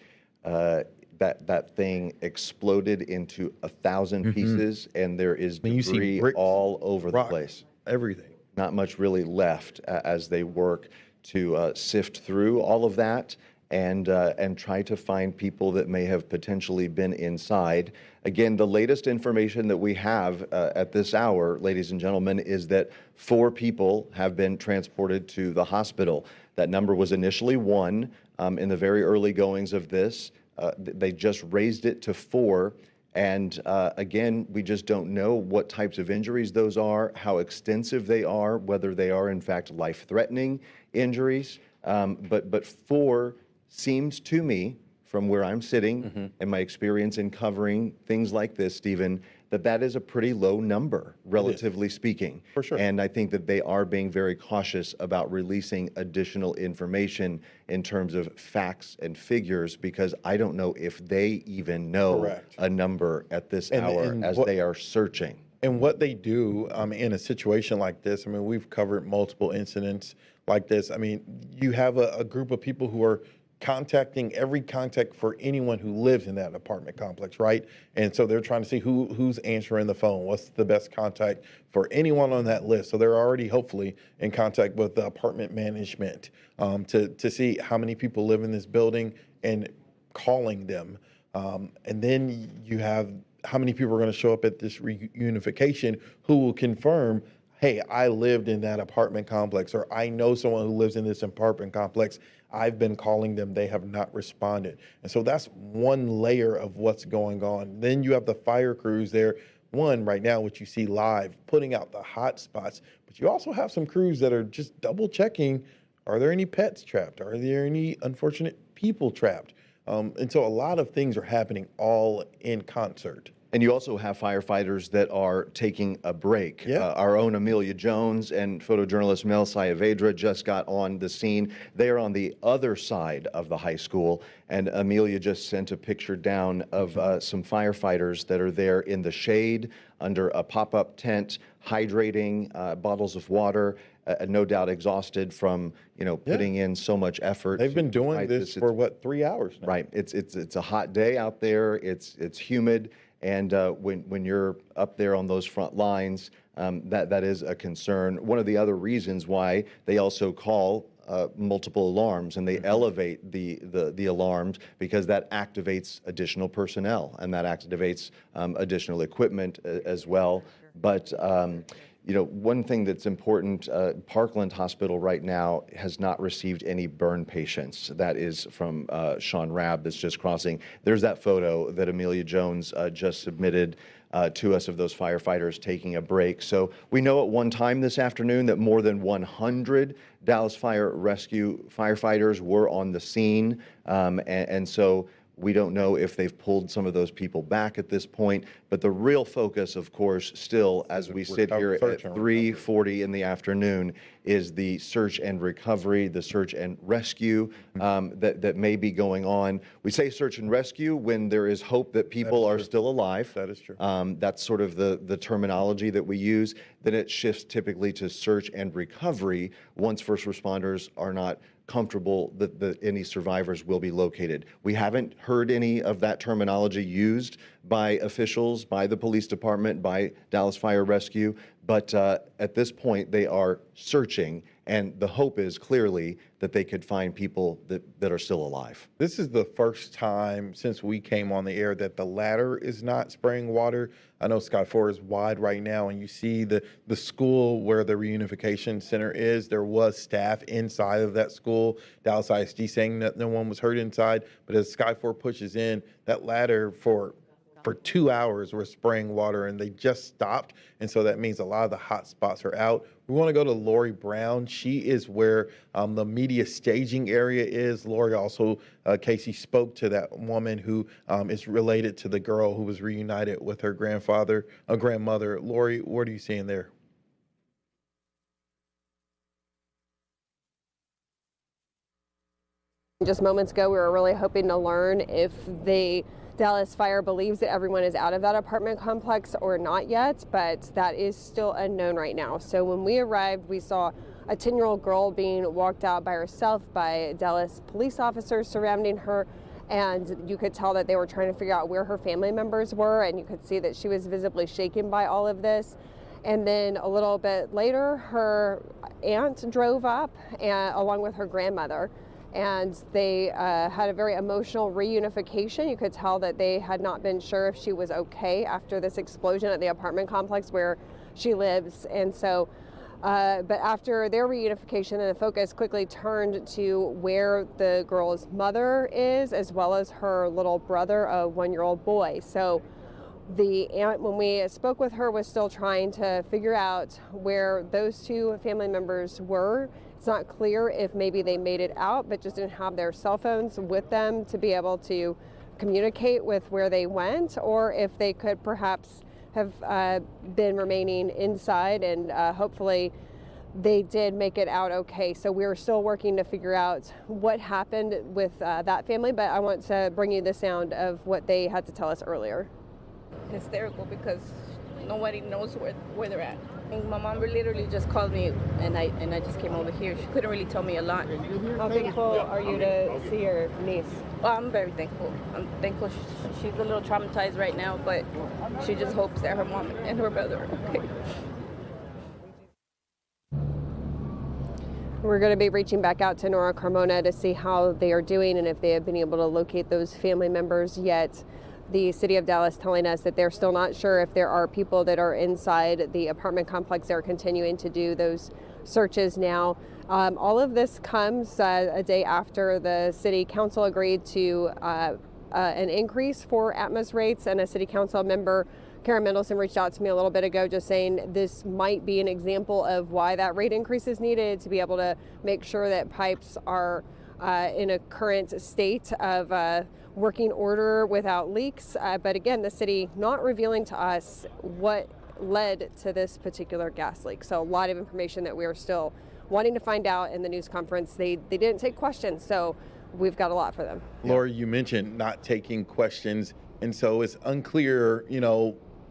that thing exploded into 1,000 pieces, and there is debris bricks, all over the rocks, place. Everything. Not much really left as they work to sift through all of that and try to find people that may have potentially been inside. Again, the latest information that we have at this hour, ladies and gentlemen, is that 4 people have been transported to the hospital. That number was initially 1 in the very early goings of this. They just raised it to 4. And again, we just don't know what types of injuries those are, how extensive they are, whether they are in fact life-threatening injuries. But 4 seems to me, from where I'm sitting and my experience in covering things like this, Stephen, that is a pretty low number, relatively speaking. For sure. And I think that they are being very cautious about releasing additional information in terms of facts and figures, because I don't know if they even know a number at this hour as they are searching. And what they do in a situation like this, I mean, we've covered multiple incidents like this. I mean, you have a group of people who are contacting every contact for anyone who lives in that apartment complex, right? And so they're trying to see who's answering the phone, what's the best contact for anyone on that list. So they're already hopefully in contact with the apartment management to see how many people live in this building and calling them. And then you have how many people are going to show up at this reunification who will confirm, hey, I lived in that apartment complex, or I know someone who lives in this apartment complex. I've been calling them. They have not responded. And so that's one layer of what's going on. Then you have the fire crews there. One, right now, what you see live, putting out the hot spots. But you also have some crews that are just double checking, are there any pets trapped? Are there any unfortunate people trapped? And so a lot of things are happening all in concert. And you also have firefighters that are taking a break. Our own Amelia Jones and photojournalist Mel Saavedra just got on the scene. They are on the other side of the high school, and Amelia just sent a picture down of some firefighters that are there in the shade under a pop-up tent, hydrating, bottles of water, no doubt exhausted from putting in so much effort. They've been doing this for what, 3 hours now? Right. It's a hot day out there. It's humid. And when you're up there on those front lines, that is a concern. One of the other reasons why they also call multiple alarms and they elevate the alarms, because that activates additional personnel and that activates additional equipment as well. But one thing that's important, Parkland Hospital right now has not received any burn patients. That is from Sean Rabb that's just crossing. There's that photo that Amelia Jones just submitted to us of those firefighters taking a break. So we know at one time this afternoon that more than 100 Dallas Fire Rescue firefighters were on the scene. And so We don't know if they've pulled some of those people back at this point, but the real focus, of course, still, as we sit here at 3:40 in the afternoon, is the search and recovery, the search and rescue that may be going on. We say search and rescue when there is hope that people are still alive. That is true. That's sort of the terminology that we use. Then it shifts typically to search and recovery once first responders are not comfortable that any survivors will be located. We haven't heard any of that terminology used by officials, by the police department, by Dallas Fire Rescue, but at this point they are searching, and the hope is clearly that they could find people that are still alive. This is the first time since we came on the air that the ladder is not spraying water. I know Sky 4 is wide right now, and you see the school where the reunification center is. There was staff inside of that school. Dallas ISD saying that no one was hurt inside, but as Sky 4 pushes in, that ladder for 2 hours we're spraying water, and they just stopped, and so that means a lot of the hot spots are out. We want to go to Lori Brown. She is where the media staging area is. Lori also, Casey, spoke to that woman who is related to the girl who was reunited with her grandmother. Lori, what are you seeing there? Just moments ago, we were really hoping to learn if Dallas Fire believes that everyone is out of that apartment complex or not yet, but that is still unknown right now. So when we arrived, we saw a 10-year-old girl being walked out by herself by Dallas police officers surrounding her, and you could tell that they were trying to figure out where her family members were, and you could see that she was visibly shaken by all of this. And then a little bit later, her aunt drove up along with her grandmother, and they had a very emotional reunification. You could tell that they had not been sure if she was okay after this explosion at the apartment complex where she lives. And so, but after their reunification, the focus quickly turned to where the girl's mother is, as well as her little brother, a 1-year-old boy. So the aunt, when we spoke with her, was still trying to figure out where those two family members were. It's not clear if maybe they made it out, but just didn't have their cell phones with them to be able to communicate with where they went, or if they could perhaps have been remaining inside, and hopefully they did make it out okay. So we're still working to figure out what happened with that family, but I want to bring you the sound of what they had to tell us earlier. Hysterical because nobody knows where they're at. And my mom literally just called me, and I just came over here. She couldn't really tell me a lot. How thankful are you to see your niece? Well, I'm very thankful. I'm thankful. She's a little traumatized right now, but she just hopes that her mom and her brother are okay. We're going to be reaching back out to Nora Carmona to see how they are doing and if they have been able to locate those family members yet. The city of Dallas telling us that they're still not sure if there are people that are inside the apartment complex. They're continuing to do those searches now. All of this comes a day after the city council agreed to an increase for ATMOS rates, and a city council member, Karen Mendelson, reached out to me a little bit ago just saying this might be an example of why that rate increase is needed, to be able to make sure that pipes are in a current state of working order without leaks. But again, the city not revealing to us what led to this particular gas leak. So a lot of information that we are still wanting to find out in the news conference. They didn't take questions, so we've got a lot for them. Laura, you mentioned not taking questions, and so it's unclear,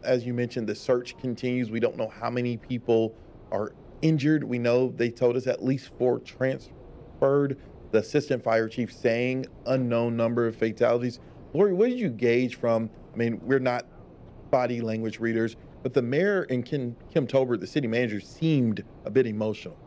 as you mentioned, the search continues. We don't know how many people are injured. We know they told us at least 4 transferred. The assistant fire chief saying unknown number of fatalities. Lori, what did you gauge from, we're not body language readers, but the mayor and Kim Tolbert, the city manager, seemed a bit emotional.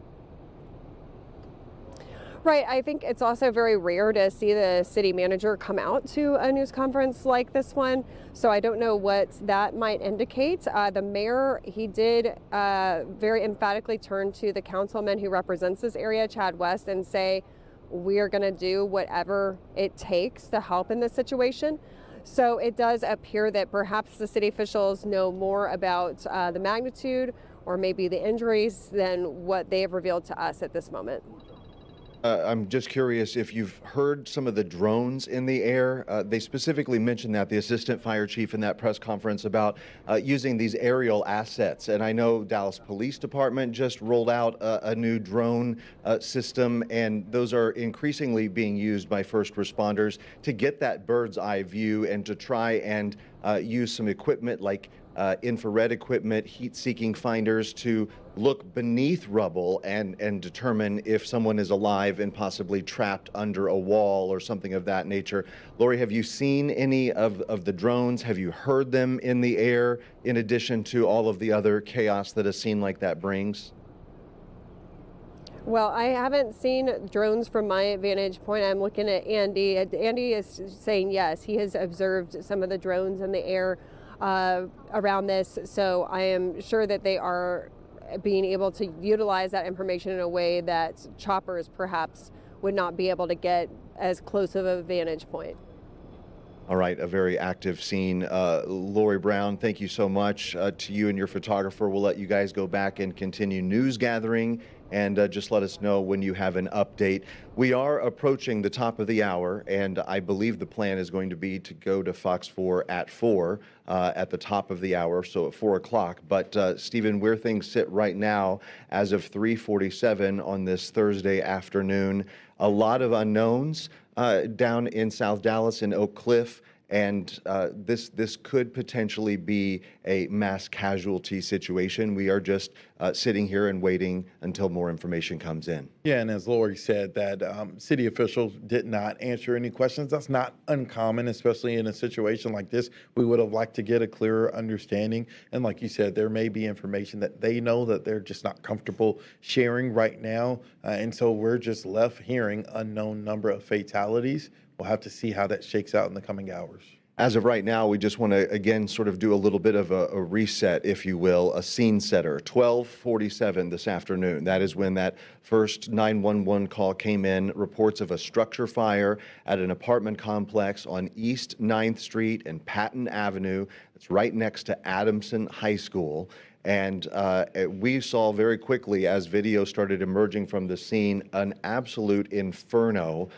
Right. I think it's also very rare to see the city manager come out to a news conference like this one. So I don't know what that might indicate. The mayor, he did very emphatically turn to the councilman who represents this area, Chad West, and say, we are going to do whatever it takes to help in this situation. So it does appear that perhaps the city officials know more about the magnitude or maybe the injuries than what they have revealed to us at this moment. I'm just curious if you've heard some of the drones in the air. They specifically mentioned that, the assistant fire chief in that press conference, about using these aerial assets. And I know Dallas Police Department just rolled out a new drone system, and those are increasingly being used by first responders to get that bird's eye view and to try and use some equipment like infrared equipment, heat-seeking finders to look beneath rubble and determine if someone is alive and possibly trapped under a wall or something of that nature. Lori, have you seen any of the drones? Have you heard them in the air, in addition to all of the other chaos that a scene like that brings? Well, I haven't seen drones from my vantage point. I'm looking at Andy. Andy is saying yes, he has observed some of the drones in the air around this. So I am sure that they are being able to utilize that information in a way that choppers perhaps would not be able to get as close of a vantage point. All right, a very active scene. Lori Brown, thank you so much to you and your photographer. We'll let you guys go back and continue news gathering, and just let us know when you have an update. We are approaching the top of the hour, and I believe the plan is going to be to go to Fox 4 at 4 at the top of the hour, so at 4 o'clock. But Stephen, where things sit right now, as of 3:47 on this Thursday afternoon, a lot of unknowns down in South Dallas and Oak Cliff. And this could potentially be a mass casualty situation. We are just sitting here and waiting until more information comes in. Yeah, and as Lori said, that city officials did not answer any questions. That's not uncommon, especially in a situation like this. We would have liked to get a clearer understanding. And like you said, there may be information that they know that they're just not comfortable sharing right now. And so we're just left hearing unknown number of fatalities. We'll have to see how that shakes out in the coming hours. As of right now, we just want to, again, sort of do a little bit of a reset, if you will, a scene setter. 12:47 this afternoon. That is when that first 911 call came in. Reports of a structure fire at an apartment complex on East 9th Street and Patton Avenue. It's right next to Adamson High School. And we saw very quickly, as video started emerging from the scene, an absolute inferno.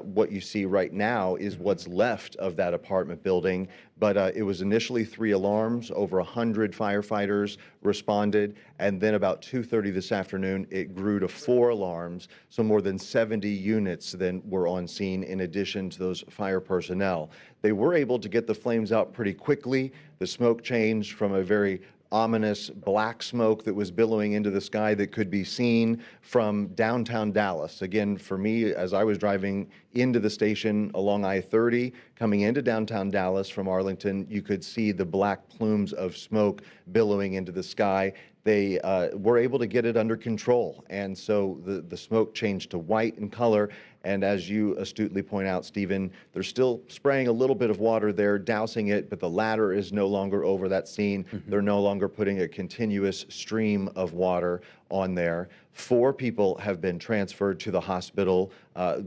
What you see right now is what's left of that apartment building, but it was initially 3 alarms. Over 100 firefighters responded, and then about 2:30 this afternoon, it grew to 4 alarms. So more than 70 units then were on scene in addition to those fire personnel. They were able to get the flames out pretty quickly. The smoke changed from a very ominous black smoke that was billowing into the sky that could be seen from downtown Dallas. Again, for me, as I was driving into the station along I-30, coming into downtown Dallas from Arlington, you could see the black plumes of smoke billowing into the sky. They were able to get it under control, and so the smoke changed to white in color. And as you astutely point out, Stephen, they're still spraying a little bit of water there, dousing it, but the ladder is no longer over that scene. They're no longer putting a continuous stream of water on there. 4 people have been transferred to the hospital.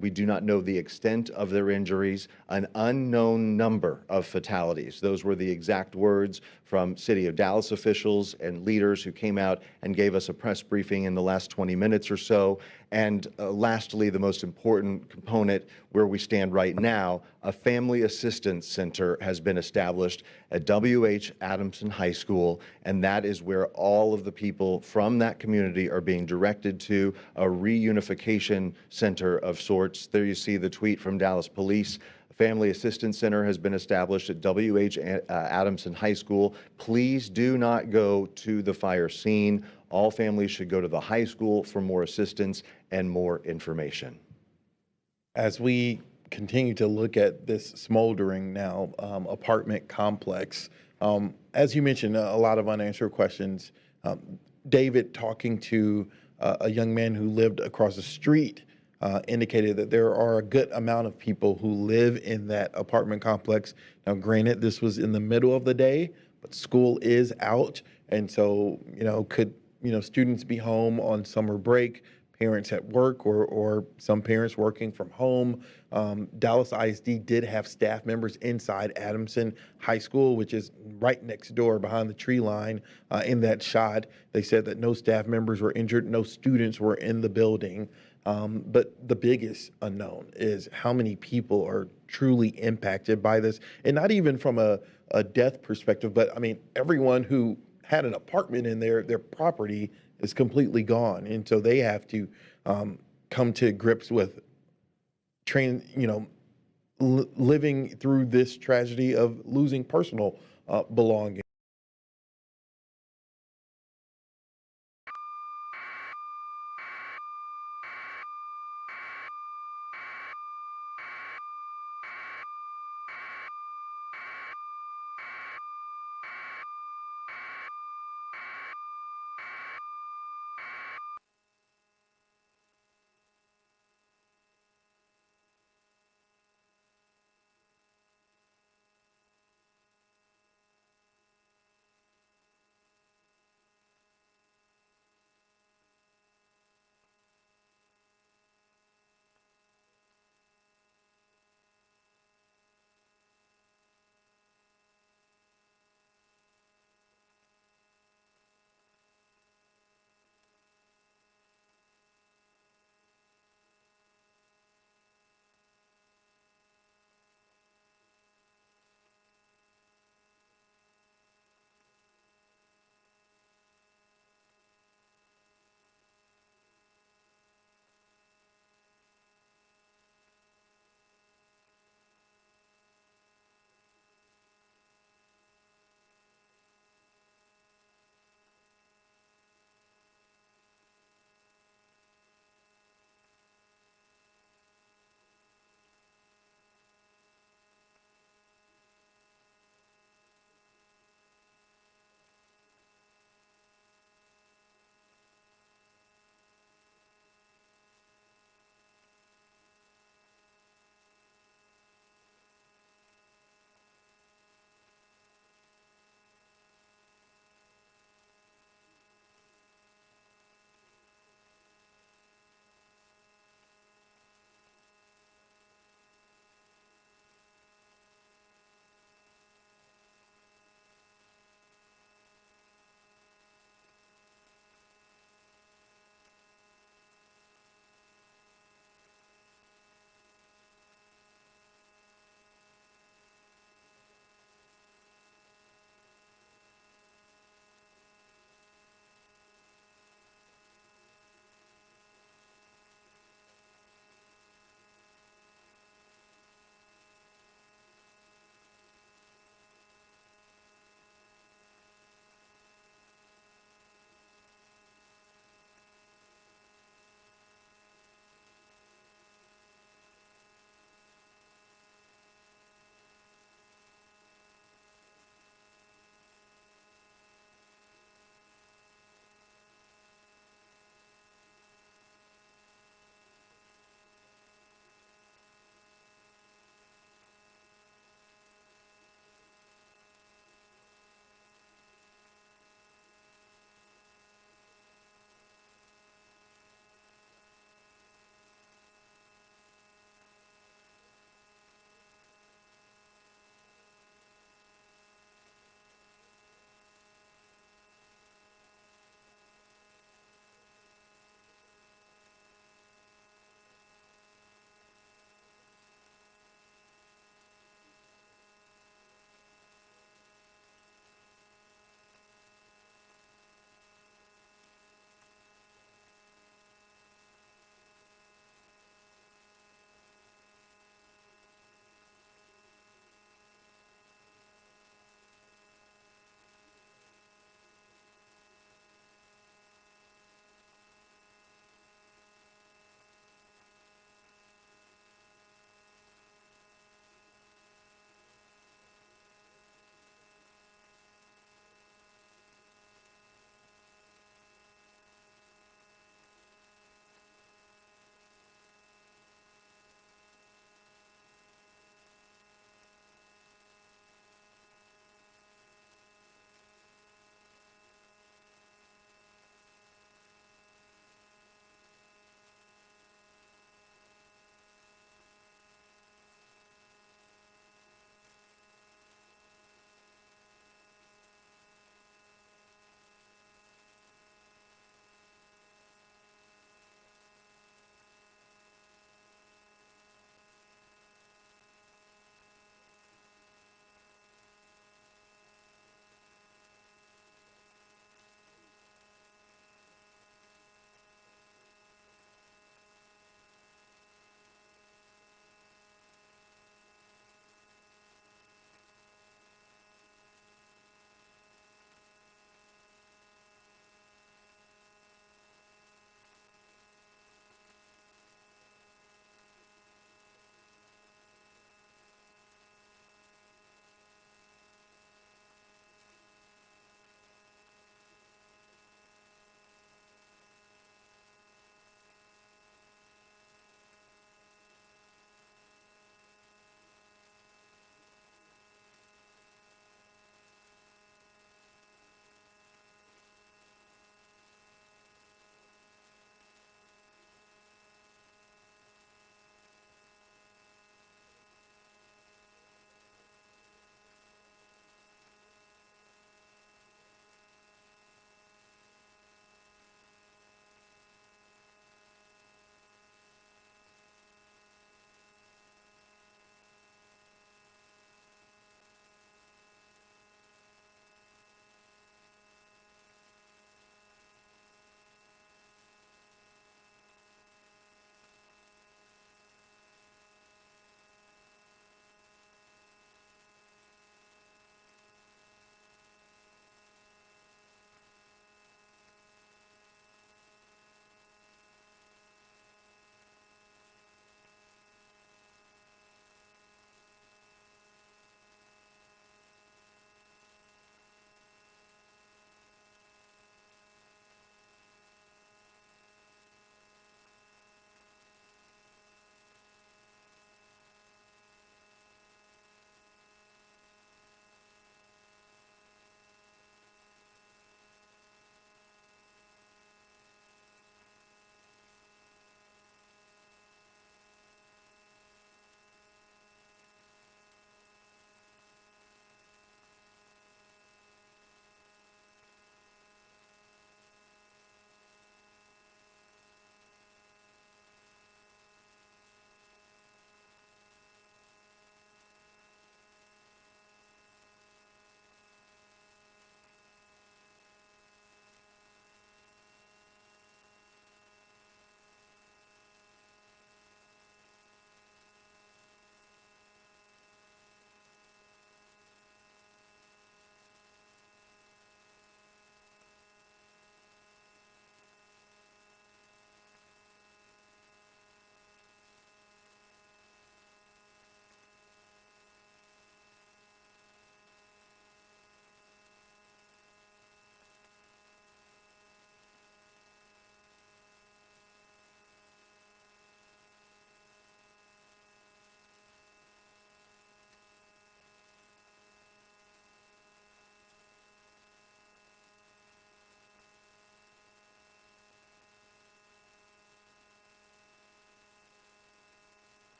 We do not know the extent of their injuries. An unknown number of fatalities. Those were the exact words from City of Dallas officials and leaders who came out and gave us a press briefing in the last 20 minutes or so. And lastly, the most important component where we stand right now, a family assistance center has been established at W.H. Adamson High School, and that is where all of the people from that community are being directed to, a reunification center of sorts. There you see the tweet from Dallas Police. A family assistance center has been established at W.H. Adamson High School. Please do not go to the fire scene. All families should go to the high school for more assistance and more information. As we continue to look at this smoldering now apartment complex, as you mentioned, a lot of unanswered questions. David, talking to a young man who lived across the street, indicated that there are a good amount of people who live in that apartment complex. Now, granted, this was in the middle of the day, but school is out. And so, could students be home on summer break? parents at work or some parents working from home. Dallas ISD did have staff members inside Adamson High School, which is right next door behind the tree line in that shot. They said that no staff members were injured, no students were in the building. But the biggest unknown is how many people are truly impacted by this. And not even from a death perspective, but I mean, everyone who had an apartment in their property is completely gone. And so they have to come to grips with living through this tragedy of losing personal belongings.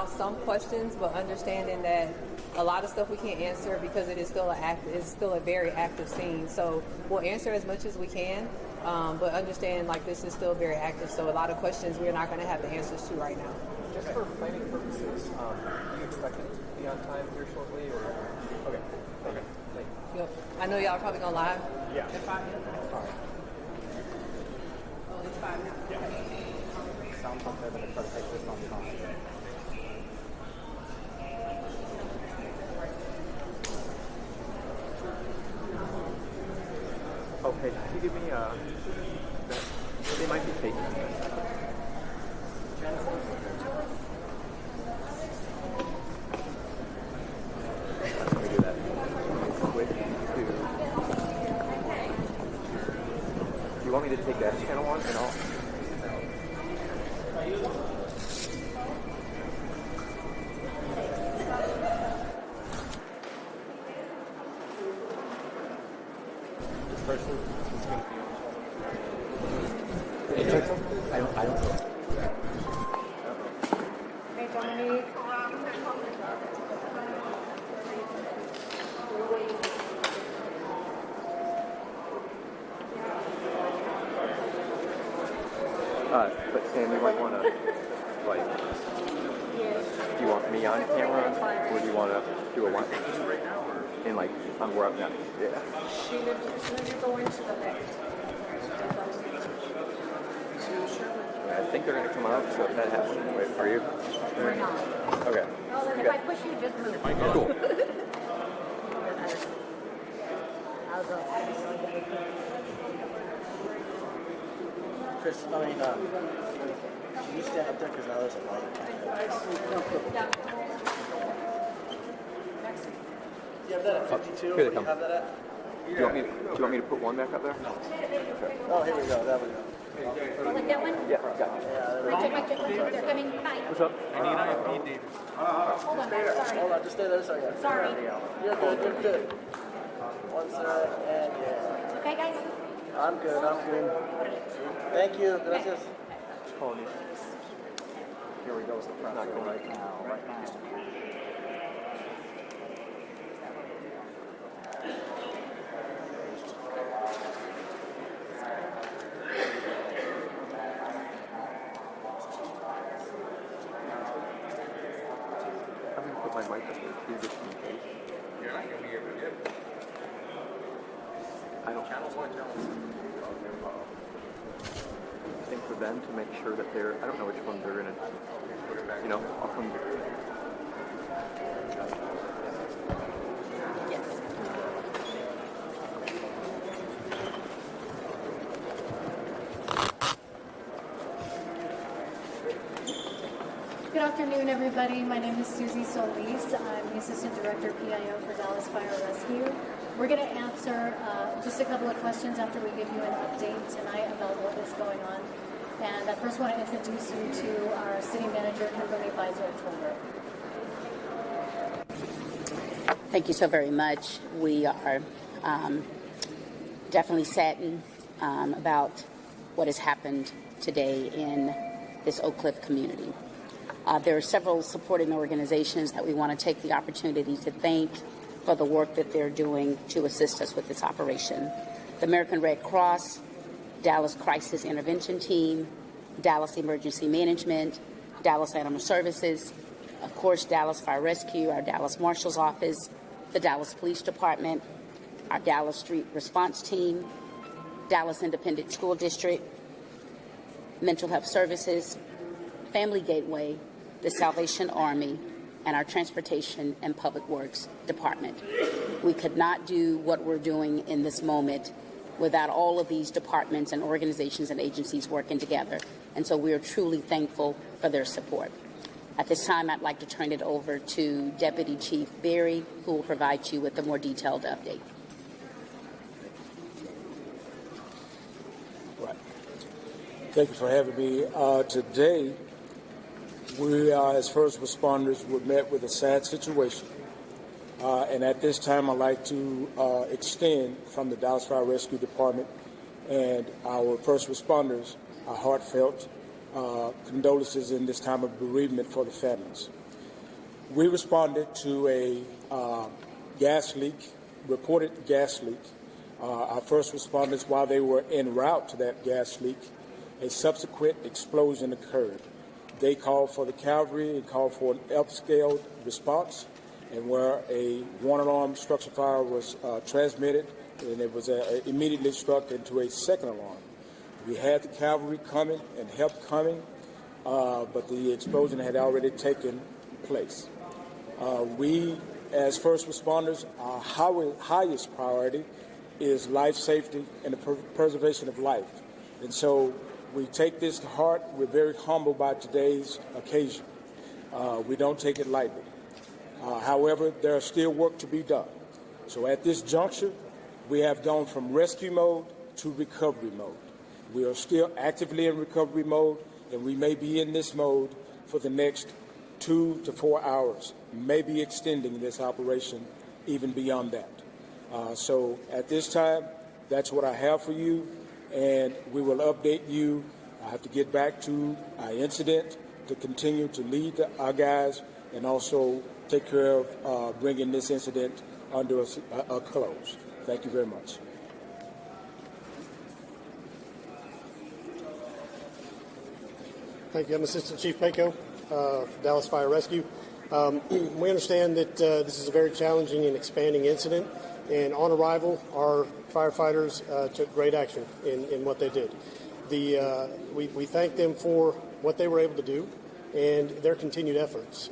Some questions, but understanding that a lot of stuff we can't answer because it is still a very active scene. So we'll answer as much as we can, but understand like this is still very active. So a lot of questions we're not going to have the answers to right now. Just for planning purposes, do you expect it to be on time here shortly, or okay? Yep. I know y'all are probably going live. Yeah. In 5 minutes. Sorry. Oh, it's 5 now. Yeah. Sounds like they're going to try to take this on time. Okay, can you give me they might be taking this. Let me do that. Switch to. Do you want me to take that channel on and all? This person is going to be on. I don't know. Hey, Dominique. But Sam, you might want to, like, do you want me on camera, or do you want to do a one? And like, we're up now. Yeah. Sheila, when you go into the next. I think they're going to come out, so if that happens, wait, are you? We're not. Okay. Well, then if I push you, just move. Cool. I'll go. Chris, can you stand up there because now there's a light. You have that at 52? Here they Where do come. you have that at? Do you want me to put one back up there? Okay. Oh, here we go. There we go. Like that one? Yeah, got it. Mike, they're coming. Hi. What's up? Hold on, sorry. Hold on, just stay there a second. Sorry. You're good, you're good. One sec, and yeah. Okay, guys? I'm good. Thank you. Gracias. Tony. Here we go. It's the front. Not going right now. I'm going to put my mic up there too, just in case. You're not going to be able to get it. I don't. Channels one, channels. I think for them to make sure that they're, I don't know which one they're going to, you know, I'll come. Good afternoon, everybody. My name is Susie Solis. I'm the Assistant Director PIO for Dallas Fire Rescue. We're going to answer just a couple of questions after we give you an update tonight about what is going on. And I first want to introduce you to our City Manager, Kimberly Beiser-Tolbert. Thank you so very much. We are definitely saddened about what has happened today in this Oak Cliff community. There are several supporting organizations that we want to take the opportunity to thank for the work that they're doing to assist us with this operation. The American Red Cross, Dallas Crisis Intervention Team, Dallas Emergency Management, Dallas Animal Services, of course, Dallas Fire Rescue, our Dallas Marshal's Office, the Dallas Police Department, our Dallas Street Response Team, Dallas Independent School District, Mental Health Services, Family Gateway, the Salvation Army, and our Transportation and Public Works Department. We could not do what we're doing in this moment without all of these departments and organizations and agencies working together. And so we are truly thankful for their support. At this time, I'd like to turn it over to Deputy Chief Berry, who will provide you with a more detailed update. Right. Thank you for having me. Today, we, as first responders, were met with a sad situation. And at this time, I'd like to extend from the Dallas Fire Rescue Department and our first responders our heartfelt condolences in this time of bereavement for the families. We responded to a gas leak, reported gas leak. Our first responders, while they were en route to that gas leak, a subsequent explosion occurred. They called for the cavalry and called for an upscaled response, and where a one-alarm structure fire was transmitted, and it was immediately struck into a second alarm. We had the cavalry coming and help coming, but the explosion had already taken place. We, as first responders, our highest priority is life safety and the preservation of life. And so we take this to heart. We're very humbled by today's occasion. We don't take it lightly. However, there is still work to be done. So at this juncture, we have gone from rescue mode to recovery mode. We are still actively in recovery mode, and we may be in this mode for the next 2 to 4 hours, maybe extending this operation even beyond that. So at this time, that's what I have for you, and we will update you. I have to get back to our incident to continue to lead our guys and also take care of bringing this incident under a close. Thank you very much. Thank you. I'm Assistant Chief Pako, Dallas Fire Rescue. We understand that this is a very challenging and expanding incident, and on arrival, our firefighters took great action in what they did. We thank them for what they were able to do and their continued efforts.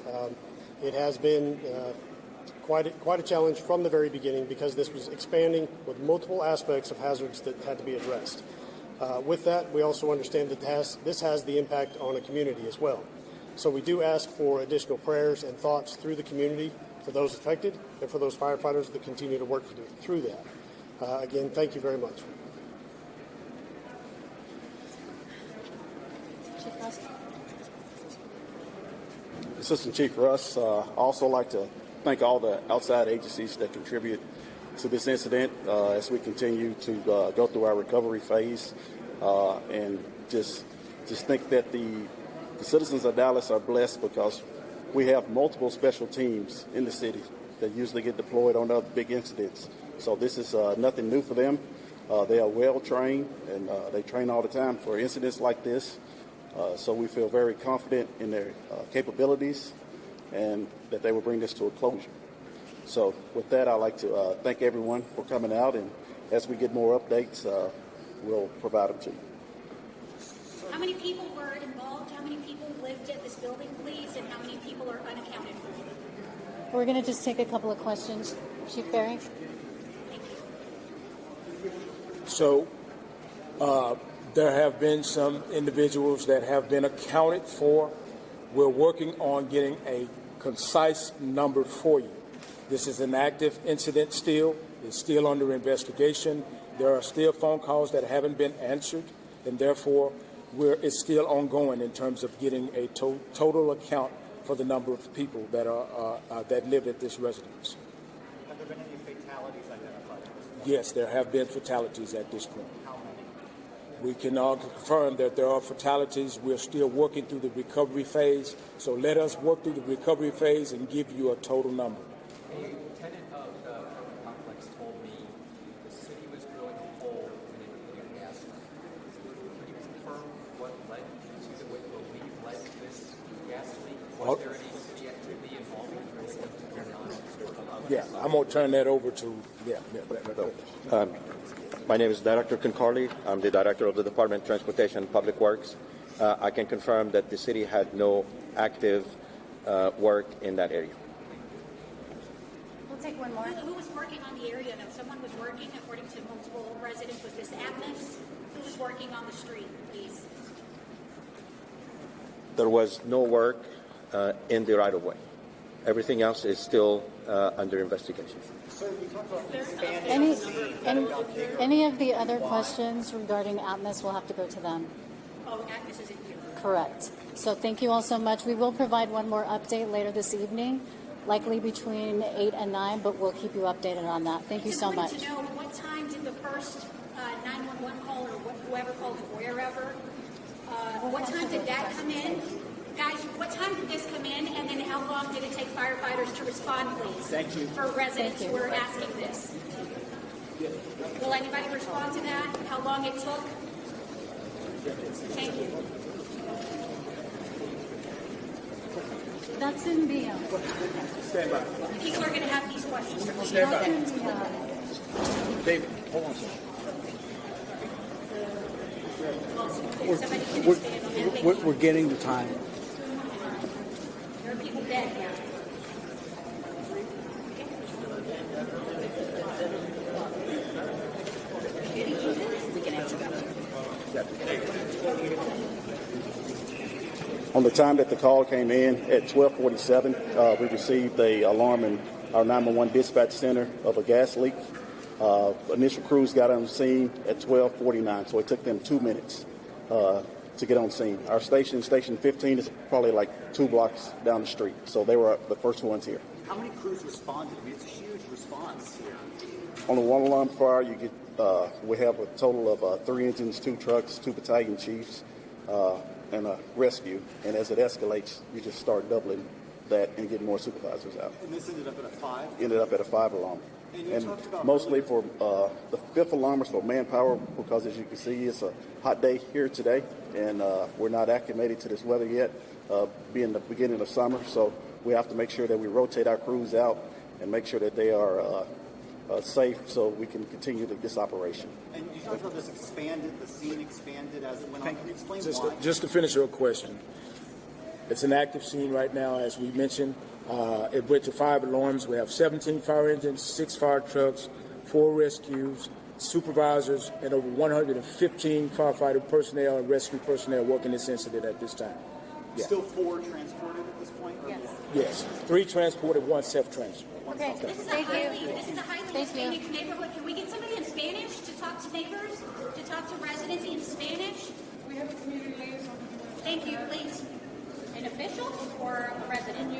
It has been quite a challenge from the very beginning because this was expanding with multiple aspects of hazards that had to be addressed. With that, we also understand that this has the impact on a community as well. So we do ask for additional prayers and thoughts through the community for those affected and for those firefighters that continue to work through that. Again, thank you very much. Assistant Chief Russ, also like to thank all the outside agencies that contribute to this incident as we continue to go through our recovery phase, and just think that the citizens of Dallas are blessed because we have multiple special teams in the city that usually get deployed on other big incidents. So this is nothing new for them. They are well trained, and they train all the time for incidents like this. So we feel very confident in their capabilities and that they will bring this to a closure. So with that, I'd like to thank everyone for coming out, and as we get more updates, we'll provide them to you. How many people were involved? How many people lived at this building, please? And how many people are unaccounted for? We're going to just take a couple of questions. Chief Berry? So there have been some individuals that have been accounted for. We're working on getting a concise number for you. This is an active incident still. It's still under investigation. There are still phone calls that haven't been answered, and therefore it's still ongoing in terms of getting a total account for the number of people that are that live at this residence. Have there been any fatalities identified? Yes, there have been fatalities at this point. How many? We can all confirm that there are fatalities. We're still working through the recovery phase, so let us work through the recovery phase and give you a total number. A tenant of the apartment complex told me the city was drilling a hole and they were putting gas in it. Can you confirm what led to the what you believe led to this gas leak? Was there any city activity involved or is it Yeah, I'm going to turn that over to, My name is Director Concarly. I'm the Director of the Department of Transportation and Public Works. I can confirm that the city had no active work in that area. We'll take one more. Who was working on the area? Now, someone was working, according to multiple residents. Was this Atmos? Who was working on the street, please? There was no work in the right-of-way. Everything else is still under investigation. Any of the other questions regarding Atmos will have to go to them. Oh, Atmos isn't here. Correct. So thank you all so much. We will provide one more update later this evening, likely between 8 and 9, but we'll keep you updated on that. Thank you so much. To know what time did the first 911 call or whoever called it, wherever, what time did that come in? Guys, what time did this come in, and then how long did it take firefighters to respond, please? Thank you. For residents who are asking this. Will anybody respond to that? How long it took? Thank you. That's in the Stand by. People are going to have these questions from the Stand by. David, hold on a second. Somebody can expand on that. Thank you. We're getting the time. There are people dead now. We can answer that. On the time that the call came in at 12:47, we received a alarm in our 911 dispatch center of a gas leak. Initial crews got on scene at 12:49, so it took them 2 minutes to get on scene. Our station, Station 15, is probably like 2 blocks down the street, so they were the first ones here. How many crews responded? I mean, it's a huge response here. On a one-alarm fire, you get we have a total of 3 engines, 2 trucks, 2 battalion chiefs, and a rescue. And as it escalates, you just start doubling that and getting more supervisors out. And this ended up at a 5? Ended up at a 5 alarm. And you And talked about mostly for the 5th alarm is for manpower, because as you can see, it's a hot day here today, and we're not acclimated to this weather yet, being the beginning of summer. So we have to make sure that we rotate our crews out and make sure that they are safe, so we can continue this operation. And you talked about this expanded, the scene expanded as it went on. Can you explain why? Just to finish your question, it's an active scene right now, as we mentioned. It went to 5 alarms. We have 17 fire engines, 6 fire trucks, 4 rescues, supervisors, and over 115 firefighter personnel and rescue personnel working this incident at this time. Yeah. Still 4 transported at this point? Yes. Yes, 3 transported, 1 self-transport. Okay, this is a highly Hispanic neighborhood. Can we get somebody in Spanish to talk to neighbors, to talk to residents in Spanish? We have a community liaison. Thank you, please. An official or a resident?